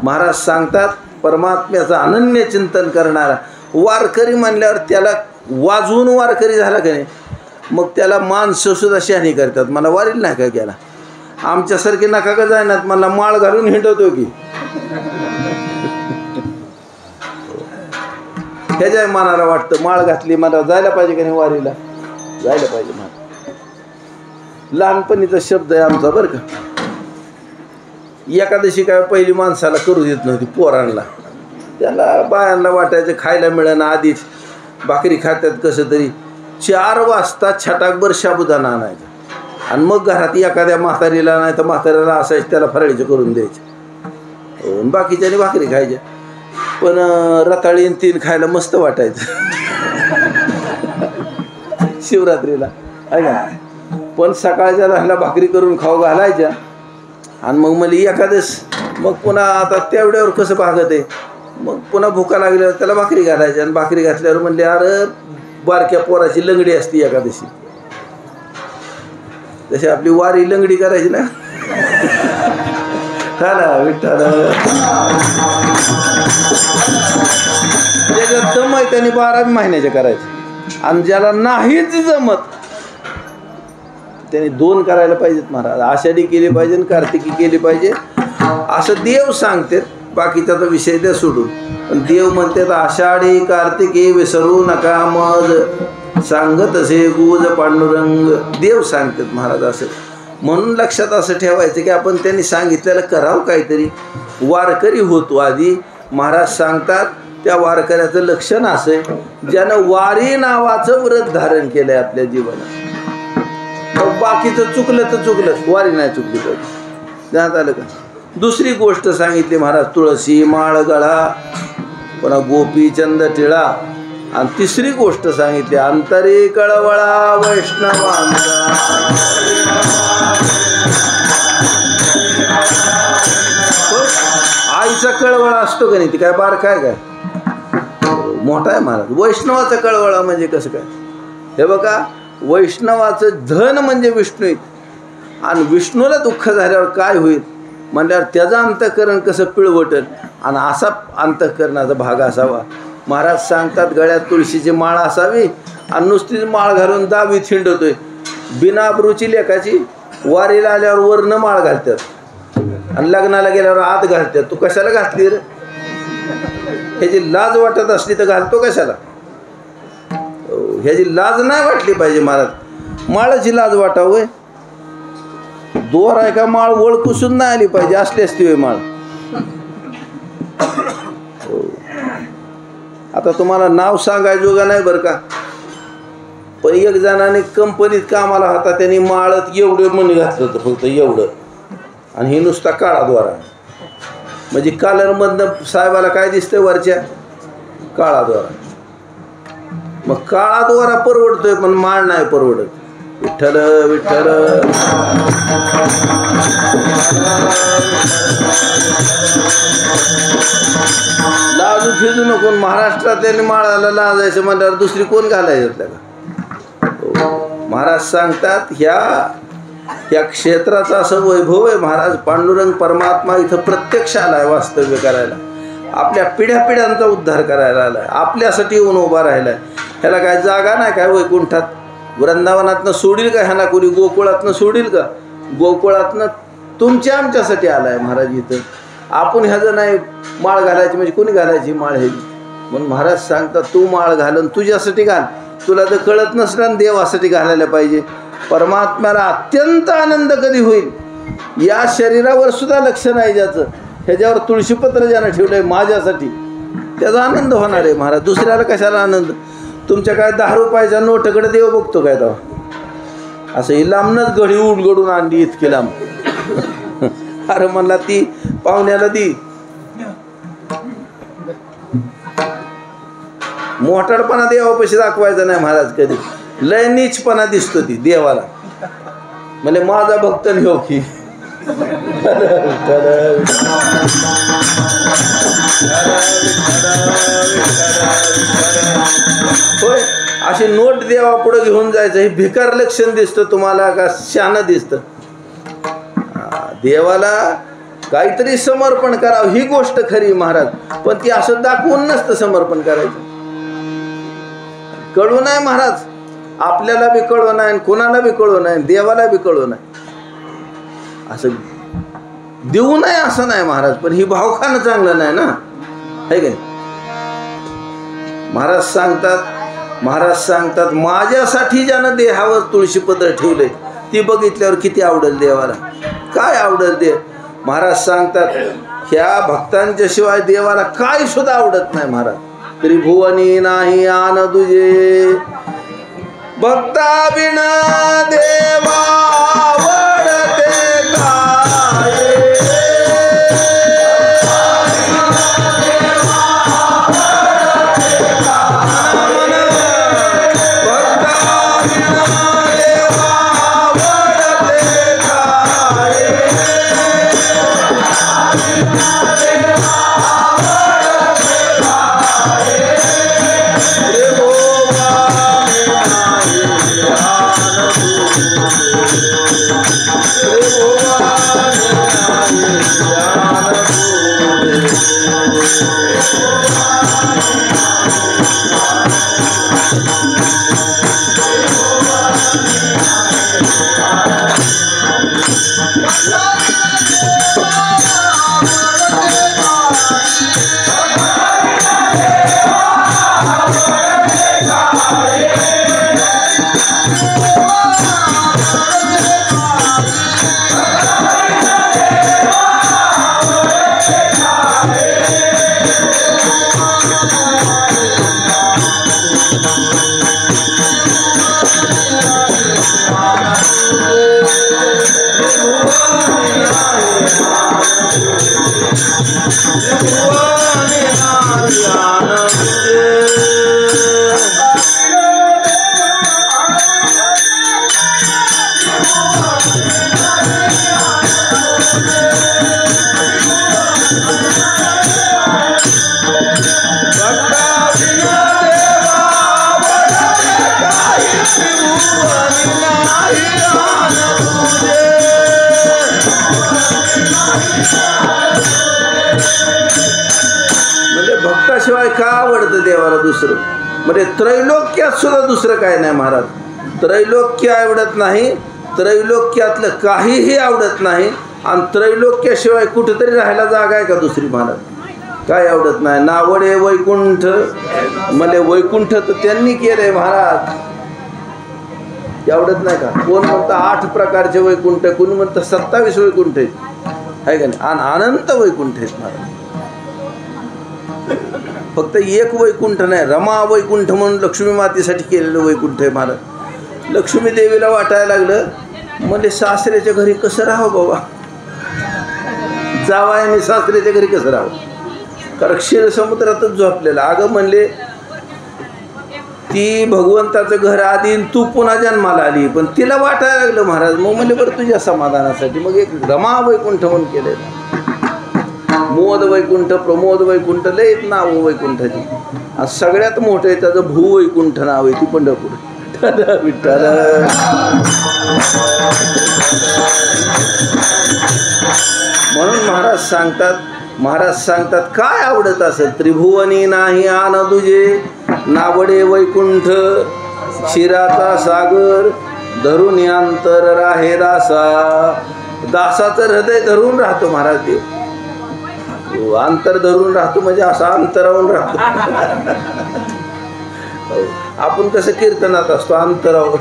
महाराज सांगतात परमात्म्याचं अनन्य चिंतन करणारा वारकरी म्हणल्यावर त्याला वाजवून वारकरी झाला का नाही, मग त्याला माणसं सुद्धा शहाणी करतात. मला वारील नाही का गेला, आमच्यासारखे नका का जायनात, मला माळ घालून हिंडवतो की. ह्याच्या मनाला वाटतं माळ घातली, मला जायला पाहिजे का नाही वारीला, जायला पाहिजे. मला लहानपणीचा शब्द आहे आमचा बरं का. एकादशी काय पहिली माणसाला करू देत नव्हती पोरांना, त्याला बायांना वाटायचं खायला मिळेना. आधीच भाकरी खात्यात कसं तरी 4 वाजता छटाकभर साबुदाणा आणायचा आणि मग घरात एखाद्या म्हातारीला नाही तर म्हाताऱ्याला असायचं त्याला फराळीचं करून द्यायचं. बाकीच्याने भाकरी खायच्या, पण रताळी 3 खायला मस्त वाटायचं शिवरात्रीला आहे ना. पण सकाळच्या ह्याला भाकरी करून खाऊ घालायच्या आणि मग मला एखादस मग पुन्हा आता तेवढ्यावर कसं भागत आहे, मग पुन्हा भुका लागल्यावर त्याला भाकरी घालायच्या आणि भाकरी घातल्यावर म्हणले अरे बारक्या पोराची लंगडी असती एकादशी, तशी आपली वारी लंगडी करायची ना. हा ना विठ्ठल, त्याच्यात दम आहे त्यांनी 12 महिन्याचे करायचे आणि ज्याला नाहीच जमत त्याने 2 करायला पाहिजेत महाराज. आषाढी केली पाहिजे आणि कार्तिकी केली पाहिजे असं देव सांगते. बाकीचा तर विषय द्या सोडून, पण देव म्हणते आषाढी कार्तिकी विसरू नका मज, सांगत असे गुज पांडुरंग. देव सांगतात महाराज असं. म्हणून लक्षात असं ठेवायचं की आपण त्यांनी सांगितलेलं करावं काहीतरी. वारकरी होतो आधी महाराज सांगतात त्या वारकऱ्याचं लक्षण असं आहे ज्यानं वारी नावाचं व्रत धारण केलंय आपल्या जीवनात. बाकीचं चुकलं तर चुकलं, वारी नाही चुकली पाहिजे. ध्यानात आलं का. दुसरी गोष्ट सांगितली महाराज तुळशी माळ गळा, पुन्हा गोपी चंद टिळा. आणि तिसरी गोष्ट सांगितली अंतरी कळवळा वैष्णवांचा. आईचा कळवळा असतो का नाही, ती काय बार काय मोठा आहे महाराज. वैष्णवाचा कळवळा म्हणजे कसं काय, हे बघा वैष्णवाचं धन म्हणजे विष्णू आणि विष्णूला दुःख झाल्यावर काय होईल म्हणल्यावर त्याचं अंतःकरण कसं पिळवटेल आणि असा अंतःकरणाचा भाग असावा. महाराज सांगतात गळ्यात तुळशीची माळ असावी आणि नुसतीच माळ घालून दावीत हिंडतोय. बिना अब्रूची लेखाची वारीला आल्यावर वरनं माळ घालतात आणि लग्नाला गेल्यावर आत घालतात. तू कशाला घातली रे, ह्याची लाज वाटत असली तर घालतो कशाला. ह्याची लाज नाही वाटली पाहिजे महाराज. माळाची लाज वाटावं, दोर आहे का माळ ओळखून नाही आली पाहिजे असली असती होय माळ. आता तुम्हाला नाव सांगायचं का नाही बरं का, पण एक जणाने कंपनीत कामाला होता त्यांनी माळत एवढं मणी घातलं होतं फक्त एवढं, आणि हे नुसता काळा द्वारा. म्हणजे कलरमधनं साहेबाला काय दिसतंय वरच्या काळा द्वारा. मग काळा द्वारा परवडतोय पण माळ नाही परवडत. विठ्ठल विठ्ठल लाजू फिजू नको. महाराष्ट्रात त्यांनी माळाला लाजायचं म्हणल्यावर दुसरी कोण घालायचं त्याला. महाराज सांगतात ह्या क्षेत्राचा असं वैभव आहे महाराज. पांडुरंग परमात्मा इथं प्रत्यक्ष आलाय वास्तव्य करायला, आपल्या पिढ्यापिढ्यांचा उद्धार करायला आलाय, आपल्यासाठी येऊन उभा राहिलाय. ह्याला काय जागा नाही काय वैकुंठात. वृंदावनातनं सोडील का ह्याला कोणी, गोकुळातनं सोडील का. गोकुळातनं तुमच्या आमच्यासाठी आलाय महाराज इथं. आपण ह्याचं नाही माळ घालायची म्हणजे कोणी घालायची माळ ह्याची. म्हणून महाराज सांगतात तू माळ घालन तुझ्यासाठी घाल. तुला तर कळत नसलं देवासाठी घालायला पाहिजे. परमात्म्याला अत्यंत आनंद कधी होईल या शरीरावर सुद्धा लक्ष नाही ज्याचं, ह्याच्यावर तुळशीपत्र ज्यानं ठेवलंय माझ्यासाठी, त्याचा आनंद होणार आहे महाराज. दुसऱ्याला कशाला आनंद. तुमच्या काय 10 रुपयाच्या नोटकडे देव बघतो काय तेव्हा. असं ही लांबनच घडी उडगडून आणली इतकी लांब. अरे म्हणला ती पाहुण्याला दी. मोठाडपणा देवापाशी दाखवायचा नाही महाराज कधी. लय नीचपणा दिसतो ती देवाला. म्हणजे माझा भक्त हो की होय. अशी नोट देवा पुढे घेऊन जायचं हे भिकार लक्षण दिसतं तुम्हाला का शहाणं दिसतं? देवाला काहीतरी समर्पण करावं ही गोष्ट खरी महाराज. पण ती असं दाखवून नसतं समर्पण करायचं. कळू नाही महाराज. आपल्याला बी कळू नाही, कोणाला बी कळू नाही, देवाला बी कळू नाही. असं देऊ नये असं नाही महाराज. पण ही भाव खाणं चांगलं नाही ना, है की नाही? महाराज सांगतात माझ्यासाठी ज्यानं देहावर तुळशीपत्र ठेवलंय ती बघितल्यावर किती आवडेल देवाला. काय आवडेल दे. महाराज सांगतात ह्या भक्तांच्या शिवाय देवाला काय सुद्धा आवडत नाही महाराज. त्रिभुवनी नाही आन तुझे भक्ता बिना देवा आवडते काय. म्हणजे भक्ताशिवाय का आवडतं देवाला दुसरं? म्हणजे त्रैलोक्यात सुद्धा दुसरं काय नाही महाराज. त्रैलोक्य आवडत नाही, त्रैलोक्यातलं काहीही आवडत नाही. आणि त्रैलोक्याशिवाय कुठेतरी राहायला जागा आहे का दुसरी महाराज? काय आवडत नाही. नावडे वैकुंठ म्हणजे वैकुंठ तर त्यांनी केलंय महाराज. ते आवडत नाही का? कोण म्हणतं 8 प्रकारचे वैकुंठ, कोणी म्हणतं 27 वैकुंठ आहेत, आहे का नाही? आणि अनंत वैकुंठ आहेत महाराज. फक्त एक वैकुंठ नाही, रमा वैकुंठ म्हणून लक्ष्मी मातेसाठी केलेलं वैकुंठ आहे महाराज. लक्ष्मी देवीला वाटायला लागलं म्हणजे सासऱ्याच्या घरी कसं राहावं बाबा, जावयाने सासऱ्याच्या घरी कसं राहावं, कारण क्षीरसमुद्रातच झोपलेला. अगं म्हणले ती भगवंताचं घर आधी तू पुन्हा जन्माला आली. पण तिला वाटायला लागलं महाराज. मग म्हणले बरं तुझ्या समाधानासाठी मग एक रमा वैकुंठ म्हणून केलेलं. मोद वैकुंठ, प्रमोद वैकुंठ, लय नाव वैकुंठाची. आज सगळ्यात मोठं आहे त्याचं भूवैकुंठ नाव आहे, ती पंढरपूर. विठ्ठल म्हणून महाराज सांगतात काय आवडत असेल. त्रिभुवनी नाही आन तुझे नावडे वैकुंठ क्षीराचा सागर धरून अंतर राहे दासा. दासाचं हृदय धरून राहतो महाराज देव. अंतर धरून राहतो म्हणजे असा अंतरावून राहतो. आपण कसं कीर्तनात असतो अंतरावर.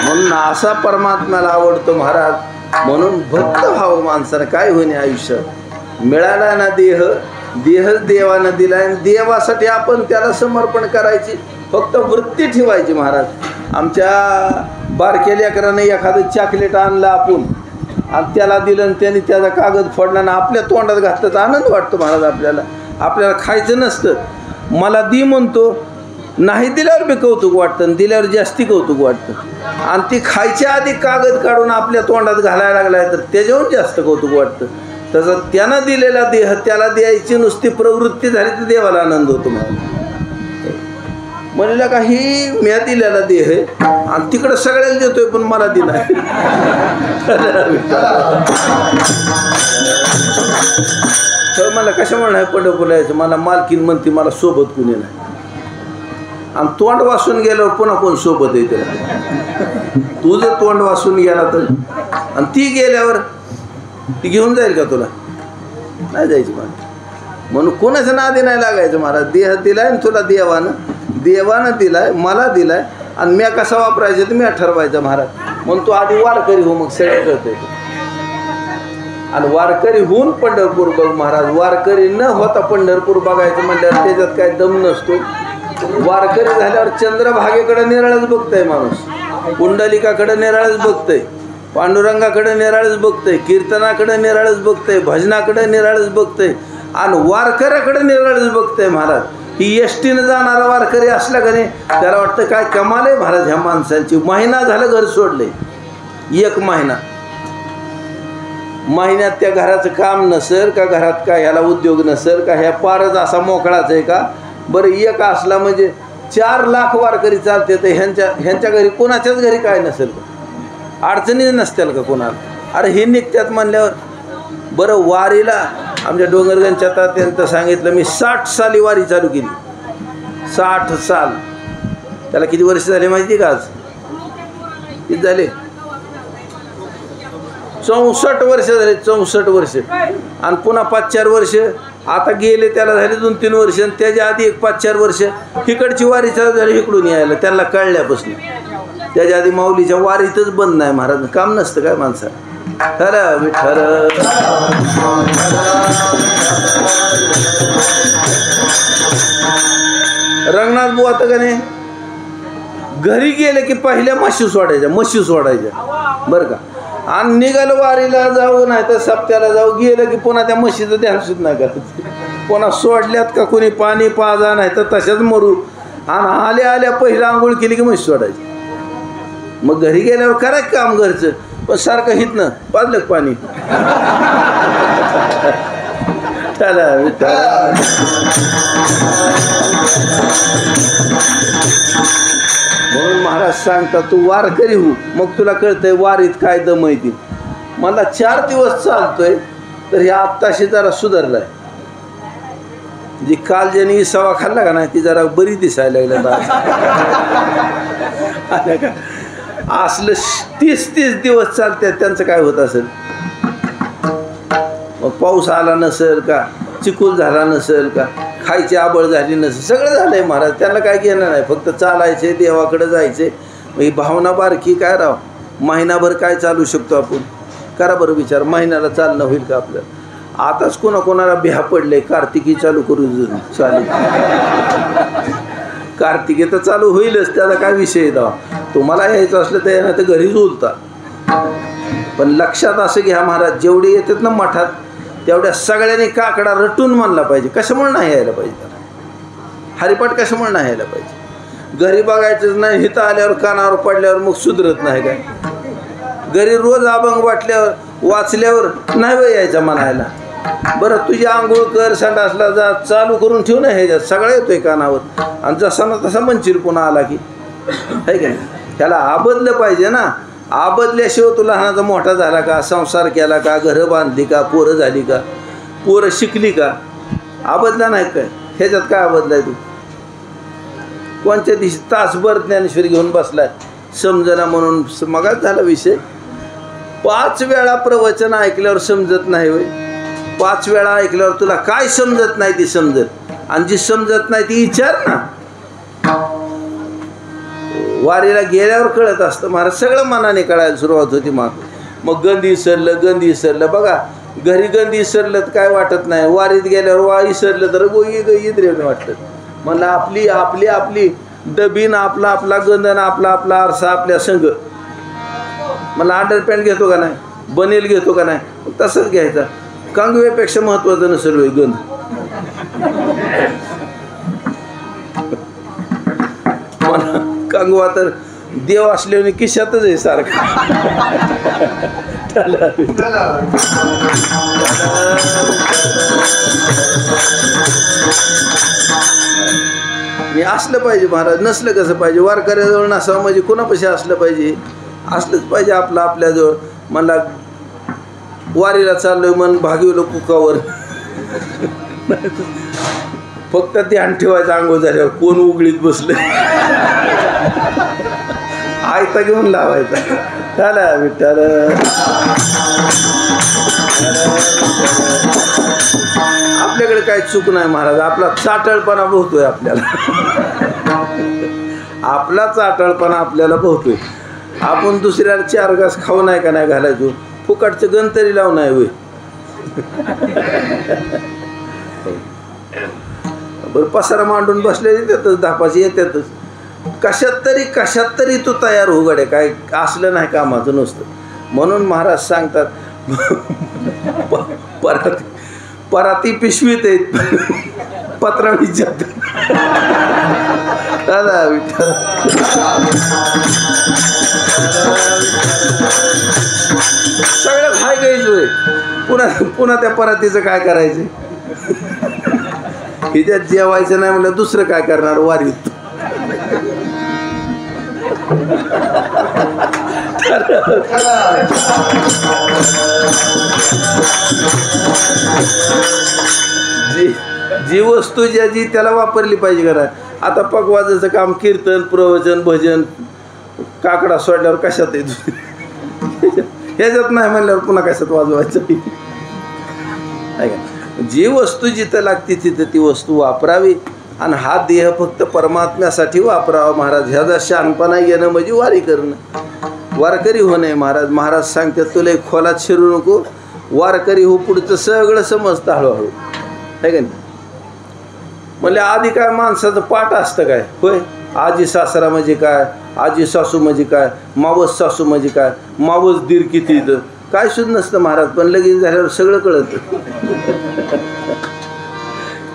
म्हणून असा परमात्म्याला आवडतो महाराज. म्हणून भक्त भाव माणसाला काय होणे आयुष्यात. मिळाला ना देह, देहच देवानं दिला आणि देवासाठी आपण त्याला समर्पण करायची फक्त वृत्ती ठेवायची महाराज. आमच्या बारक्या लेकराने एखादं चॉकलेट आणलं आपण आणि त्याला दिलं आणि त्याने त्याचा कागद फोडला आणि आपल्या तोंडात घातलं तर आनंद वाटतो महाराज आपल्याला खायचं नसतं मला दी म्हणतो नाही दिल्यावर बी कौतुक वाटतं आणि दिल्यावर जास्ती कौतुक वाटतं आणि ती खायच्या आधी कागद काढून आपल्या तोंडात घालायला लागलाय तर त्याच्याहून जास्त कौतुक वाटतं तसं त्यानं दिलेला देह त्याला द्यायची नुसती प्रवृत्ती झाली तर देवाला आनंद होतो म्हणलं का ही म्या दिलेला देह आहे आणि तिकडं सगळ्याला देतोय पण मला दिलाय मला कशामुळे नाही पंढरपूरला यायचं मला मालकीन म्हणते मला सोबत कुणी नाही आणि तोंड वासून गेल्यावर पुन्हा कोण सोबत आहे त्याला तू जर तोंड वासून गेला तर आणि ती गेल्यावर ती घेऊन जाईल का तुला नाही जायची मला म्हणून कोणाचं नादी नाही लागायचं महाराज देह दिलाय आणि तुला देवानं दिलाय मला दिलाय आणि म्या कसा वापरायचं तर म्या ठरवायचा महाराज म्हणून तू आधी वारकरी हो मग सगळं करतोय आणि वारकरी होऊन पंढरपूर बघ महाराज वारकरी न होता पंढरपूर बघायचं म्हणल्यावर त्याच्यात काय दम नसतो वारकरी झाल्यावर चंद्रभागेकडे निराळच बघतंय माणूस कुंडलिकाकडे निराळच बघतंय पांडुरंगाकडे निराळच बघतंय कीर्तनाकडे निराळच बघतंय भजनाकडे निराळच बघतंय आणि वारकऱ्याकडे निराळच बघतंय महाराज ही एसटीनं जाणारा वारकरी असला का नाही त्याला वाटतं काय कमाल आहे महाराज ह्या माणसांची महिना झालं घर सोडले 1 महिन्यात त्या घराचं काम नसेल का घरात का ह्याला उद्योग नसेल का ह्या पारच असा मोकळाच आहे का बरं एक असला म्हणजे 4 लाख वारकरी चालते तर ह्यांच्या घरी कोणाच्याच घरी काय नसेल का अडचणीच नसतील का कोणाला अरे हे निघत्यात म्हणल्यावर बरं वारीला आमच्या डोंगरगंजच्या तात्यांचं सांगितलं मी 60 साली वारी चालू केली 60 साल त्याला किती वर्ष झाले माहिती का आज किती झाले 64 वर्ष झाले 64 वर्ष आणि पुन्हा 5-4 वर्ष आता गेले त्याला झाले 2-3 वर्ष आणि त्याच्या आधी 1-5-4 वर्ष इकडची वारी चालू झाली इकडून यायला त्यांना कळल्यापासून त्याच्या आधी माऊलीच्या वारीतच बंद नाही महाराज काम नसतं काय माणसाला खरं विठ्ठल रंगनाथ बुवा तर का नाही घरी गेले की पहिल्या म्हशी सोडायच्या बरं का आणि निघालं वारीला जाऊ नाही तर सप्त्याला जाऊ गेलं की पुन्हा त्या म्हशीचं ध्यान सुद्धा नाही करायचं पुन्हा सोडल्यात का कोणी पाणी पाजा नाही तर तशाच मरू आणि आल्या पहिला आंघोळ केली की म्हशी सोडायची मग घरी गेल्यावर करायचं काम घरचं पण सारखं हितनं पाजलं पाणी म्हणून महाराज सांगतात तू वारकरी हो मग तुला कळतंय वारीत काय दम आहे ती मला 4 दिवस चालतोय तर ह्या आत्ताशी जरा सुधारलाय जी काल ज्याने इसवा खाल्ला का नाही ती जरा बरी दिसायला लागल्या का असलं 30 दिवस चालतात त्यांचं काय होत असेल मग पाऊस आला नसेल का चिखल झाला नसेल का खायची आबळ झाली नसेल सगळं झालंय महाराज त्यांना काय घेणं नाही फक्त चालायचे देवाकडे जायचे मग ही भावना बारकी काय राव महिनाभर काय चालू शकतो आपण करा बरं विचार महिन्याला चालणं होईल का आपल्याला आताच कोणाला बिहा पडले कार्तिकी चालू करू चालेल कार्तिकी तर चालू होईलच त्याचा काय विषय दावा तुम्हाला यायचं असलं तर नाही तर घरीच उलता पण लक्षात असं घ्या महाराज जेवढे येतात ना मठात तेवढ्या सगळ्यांनी काकडा रटून म्हणला पाहिजे कशामुळे नाही यायला पाहिजे त्याला हरिपाठ कशामुळे नाही यायला पाहिजे घरी बघायचंच नाही हिथं आल्यावर कानावर पडल्यावर मग सुधरत नाही काय घरी रोज अभंग वाचल्यावर नाही वेळ यायचा म्हणायला बरं तुझी आंघोळ कर संडासला जा चालू करून ठेव ना ह्याच्यात सगळं येतोय कानावर आणि जसा ना तसा म्हणशील पुन्हा आला की आहे का नाही त्याला आबदलं पाहिजे ना आबदल्याशिवाय तू लहानाचा मोठा झाला का संसार केला का घरं बांधली का पोरं झाली का पोरं शिकली का आबदला नाही काय ह्याच्यात काय आबदलाय तू कोणत्या दिवशी तासभर ज्ञानेश्वरी घेऊन बसलाय समजना म्हणून मगाच झाला विषय 5 वेळा प्रवचन ऐकल्यावर समजत नाही होय 5 वेळा ऐकल्यावर तुला काय समजत नाही ती समजत आणि जी समजत नाही ती विचार ना वारीला गेल्यावर कळत असतं महाराज सगळं मनाने कळायला सुरुवात होती मग गंध विसरलं बघा घरी गंध विसरलं तर काय वाटत नाही वारीत गेल्यावर विसरलं तर इद्रेवणे वाटतं म्हणलं आपली डबीन आपला गंधन आपला आरसा आपल्या संघ मला अंडरपॅन्ट घेतो का नाही बनेल घेतो का नाही तसंच घ्यायचा. कांगव्यापेक्षा महत्वाचं नसेल होय गंध. कांगवा तर देव असल्याने किशातच आहे सारखा. मी असलं पाहिजे महाराज, नसलं कसं पाहिजे. वारकऱ्याजवळ नसावं म्हणजे कुणापाशी असलं पाहिजे, असलंच पाहिजे आपलं आपल्याजवळ. मला वारीला चाललोय मन भागवलं कुकावर. फक्त ध्यान ठेवायचं आंघोळ झाल्यावर कोण उघडीत बसलं आयता घेऊन लावायचा. चला विठ्ठल. आपल्याकडे काही चूक नाही महाराज, आपला चाटळपणा भोवतोय आपल्याला. आपला चाटळपणा आपल्याला भोवतोय. आपण दुसऱ्याला 4 घास खाऊ नाही का नाही घालायचो, फुकटचं गंतरी लावून आहे होय. बरं पसारा मांडून बसले येतातच, धापाची येतातच. कशात तरी तू तयार हो गड्या, काय असलं नाही कामाचं नसतं. म्हणून महाराज सांगतात पराती पिशवीत आहेत पत्रावळीच्यात. दादा विठ्ठल. सगळं खाय घ्यायचोय, पुन्हा त्या परातीचं काय करायचं. हिच्यात जेवायचं नाही म्हणलं दुसरं काय करणार वारीत. जी वस्तू ज्याची त्याला वापरली पाहिजे घरात. आता पकवाजाचं काम, कीर्तन, प्रवचन, भजन, काकडा सोडल्यावर कशात येतो. ह्याच्यात नाही म्हणल्यावर पुन्हा कशात वाजवायचं. जी वस्तू जिथं लागते तिथं ती वस्तू वापरावी. आणि हा देह फक्त परमात्म्यासाठी वापरावा महाराज. ह्याचा शहाणपणा येणं म्हणजे वारी करणं, वारकरी होणे. महाराज सांगतात तुला खोलात शिरू नको, वारकरी हो, पुढचं सगळं समजतं हळूहळू, आहे का नाही. म्हणजे आधी काय माणसाचं पाठ असतं काय होय. आजी सासरा म्हणजे काय, आजी सासू म्हणजे काय, मावस सासू म्हणजे काय, मावस दीर किती, काय सुद्धा नसतं महाराज. पण लगेच झाल्यावर सगळं कळतं.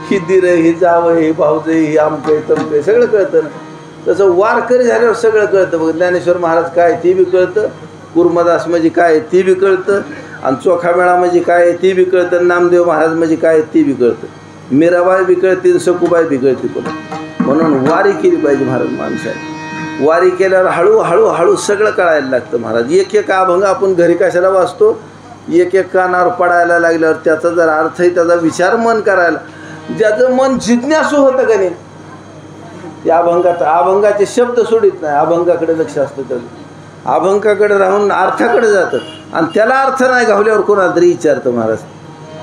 ही दीर आहे, ही जावं आहे, ही भाऊज आहे, ही आमकं तमकं सगळं कळतं ना. तसं वारकरी झाल्यावर सगळं कळतं. बघ ज्ञानेश्वर महाराज काय ते बी कळतं, कुर्मदास म्हणजे काय ते बी कळतं, आणि चोखामेळा म्हणजे काय ते बी कळतं, नामदेव महाराज म्हणजे काय ते बी कळतं, मीराबाई बी कळते, सखूबाई बी कळते कोणा. म्हणून वारी केली पाहिजे महाराज माणसाने. वारी केल्यावर हळूहळू सगळं कळायला लागतं महाराज. एक एक अभंग आपण घरी कशाला वाचतो, एक एक कानावर पडायला लागल्यावर त्याचा जर अर्थही त्याचा विचार मन करायला, ज्याचं मन जिज्ञासू होतं का नाही त्या अभंगाचे शब्द सोडित नाही, अभंगाकडे लक्ष असतं त्याचं. अभंगाकडे राहून अर्थाकडे जातं, आणि त्याला अर्थ नाही घावल्यावर कोणाला तरी विचारतं महाराज.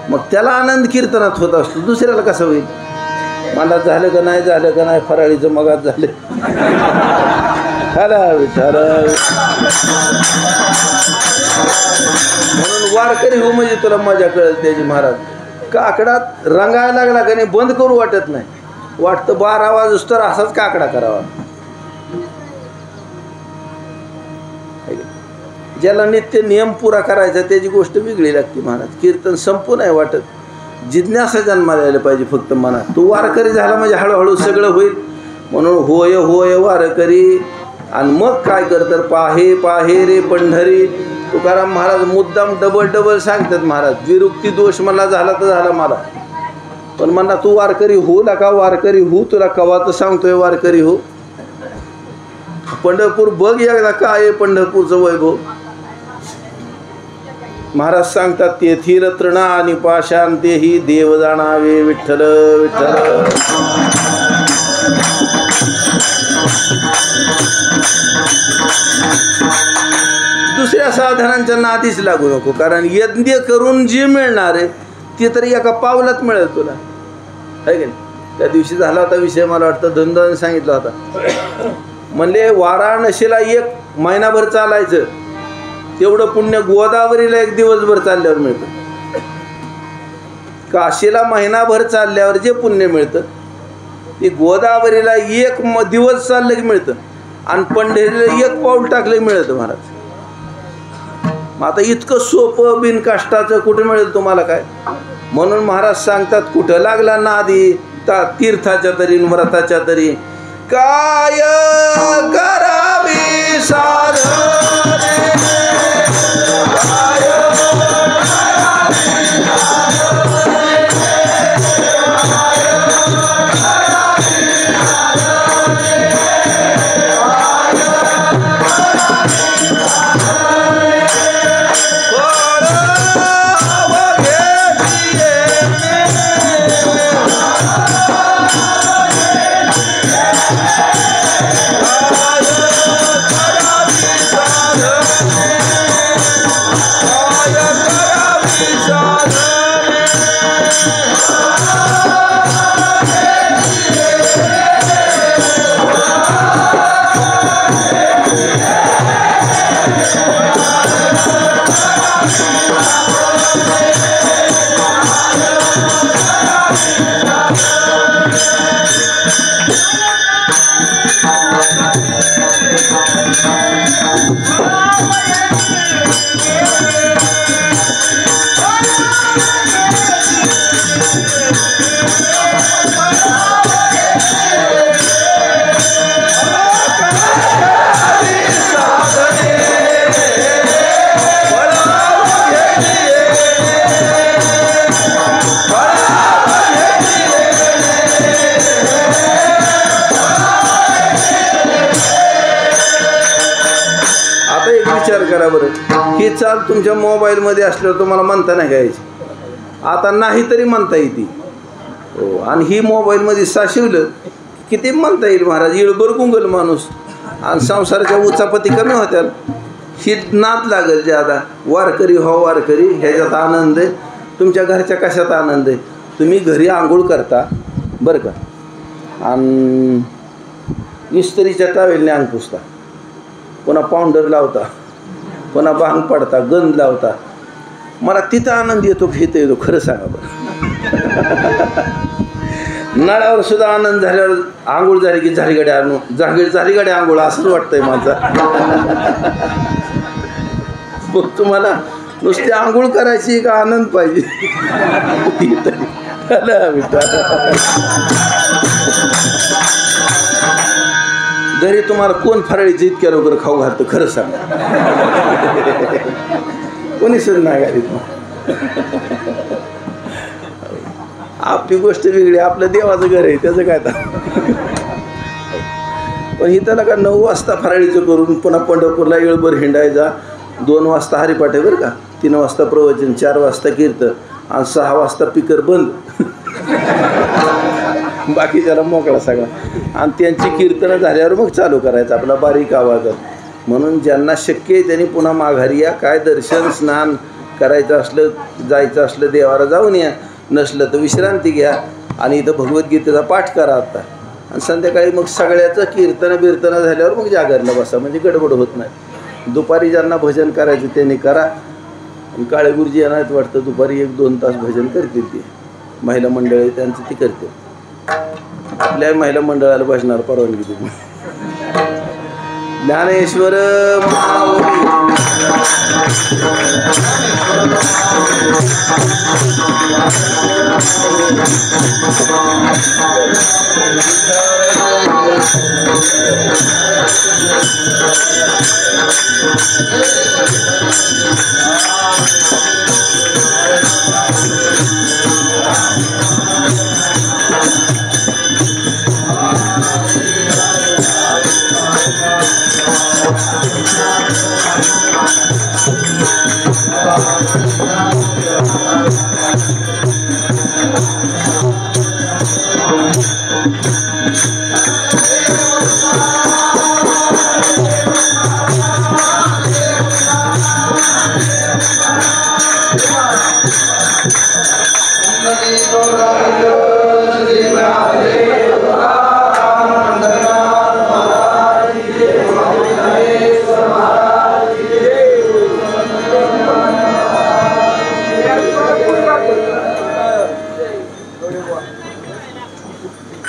मग त्याला आनंद कीर्तनात होत असतो, दुसऱ्याला कसं होईल. मला झालं का नाही फराळीचं मगात झालं. म्हणून वारकरी हो म्हणजे तुला मजा कळेल त्याची महाराज. काकडात रंगायला लागला का नाही बंद करू वाटत नाही, वाटतं 12 वाजूस तर असाच काकडा करावा. ज्याला नित्य नियम पुरा करायचा त्याची गोष्ट वेगळी लागते महाराज. कीर्तन संपू नाही वाटत, जिज्ञासा जन्माला यायला पाहिजे फक्त मनात. तो वारकरी झाला म्हणजे हळूहळू सगळं होईल. म्हणून होय होय वारकरी. आणि मग काय करतात, पाहे रे पंढरी. तुकाराम महाराज मुद्दाम डबल सांगतात महाराज. विरुक्ती दोष मला झाला तर झाला मला, पण म्हणा तू वारकरी हो का वारकरी हो. तुला कवाचं सांगतोय वारकरी हो. पंढरपूर बघ एकदा काय आहे पंढरपूरचं वैभव. महाराज सांगतात तेथील तृणा आणि पाषाण तेही देव जाणावे विठ्ठल विठ्ठल. दुसऱ्या साधनांच्या नादीच लागू नको, कारण यज्ञ करून जे मिळणार आहे ते तरी एका पावलात मिळेल तुला, आहे की नाही. त्या दिवशी झाला होता विषय, मला वाटतं धनदाने सांगितला होता. म्हणले वाराणसीला 1 महिनाभर चालायचं तेवढं पुण्य गोदावरीला 1 दिवसभर चालल्यावर मिळतं. काशीला महिनाभर चालल्यावर जे पुण्य मिळतं ते गोदावरीला 1 दिवस चाललं की मिळतं, आणि पंढरीला 1 पाऊल टाकलं मिळतं महाराज. मग आता इतकं सोपं बिनकाष्टाचं कुठं मिळेल तुम्हाला काय? म्हणून महाराज सांगतात, कुठं लागला नादी तीर्थाच्या तरी व्रताच्या तरी, काय करावी साधने, करा बरं. ही चाल तुमच्या मोबाईलमध्ये असल्यावर तुम्हाला म्हणता नाही घ्यायची, आता नाही तरी म्हणता येते. हो, आणि ही मोबाईलमध्ये साशिवलं किती म्हणता येईल महाराज. इळबर गुंगल माणूस आणि संसाराच्या उचापती कमी होत्या. ही नाद लागेल ज्यादा. वारकरी हो वारकरी, ह्याच्यात आनंद आहे. तुमच्या घरच्या कशात आनंद आहे? तुम्ही घरी आंघोळ करता बरं का, आणि इस्त्रीच्या टावेलने अंग पुसता, पुन्हा पावडर लावता, पुन्हा भांग पडता, गंध लावता. मला तिथं आनंद येतो की इथं येतो? खरं सांगा बरं. नळावर सुद्धा आनंद झाल्यावर आंघोळ झाली की झालीकडे आणू झालीकडे आंघोळ असंच वाटतंय माझा. मग तुम्हाला नुसती आंघोळ करायची का आनंद पाहिजे? घरी तुम्हाला कोण फराळीचं इतक्या लवकर खाऊ घालतं? खरं सांगा. कोणी सुद्धा नाही घालीत. आपली गोष्ट वेगळी, आपलं देवाचं घर आहे त्याचं काय. पण ही त्याला का 9 वाजता फराळीचं करून पुन्हा पंढरपूरला येळभर हिंडायचा, 2 वाजता हरिपाठ आहे बरं का, 3 वाजता प्रवचन, 4 वाजता कीर्तन आणि 6 वाजता पिकर बंद. बाकीच्याला मोकळा सगळा. आणि त्यांची कीर्तनं झाल्यावर मग चालू करायचं आपला बारीक आवाजात. म्हणून ज्यांना शक्य आहे त्यांनी पुन्हा माघारी या. काय दर्शन स्नान करायचं असलं, जायचं असलं देवाला जाऊन या, नसलं तर विश्रांती घ्या आणि इथं भगवद्गीतेचा पाठ करा आता. आणि संध्याकाळी मग सगळ्याचं कीर्तन बिर्तनं झाल्यावर मग जागरला बसा, म्हणजे गडबड होत नाही. दुपारी ज्यांना भजन करायचं त्यांनी करा. आणि काळे गुरुजी येणार वाटतं दुपारी 1-2 तास भजन करतील. ते महिला मंडळ आहे त्यांचं ती करते. आपल्या महिला मंडळाला बसणार परवानगी तुम्ही. ज्ञानेश्वर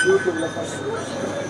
YouTube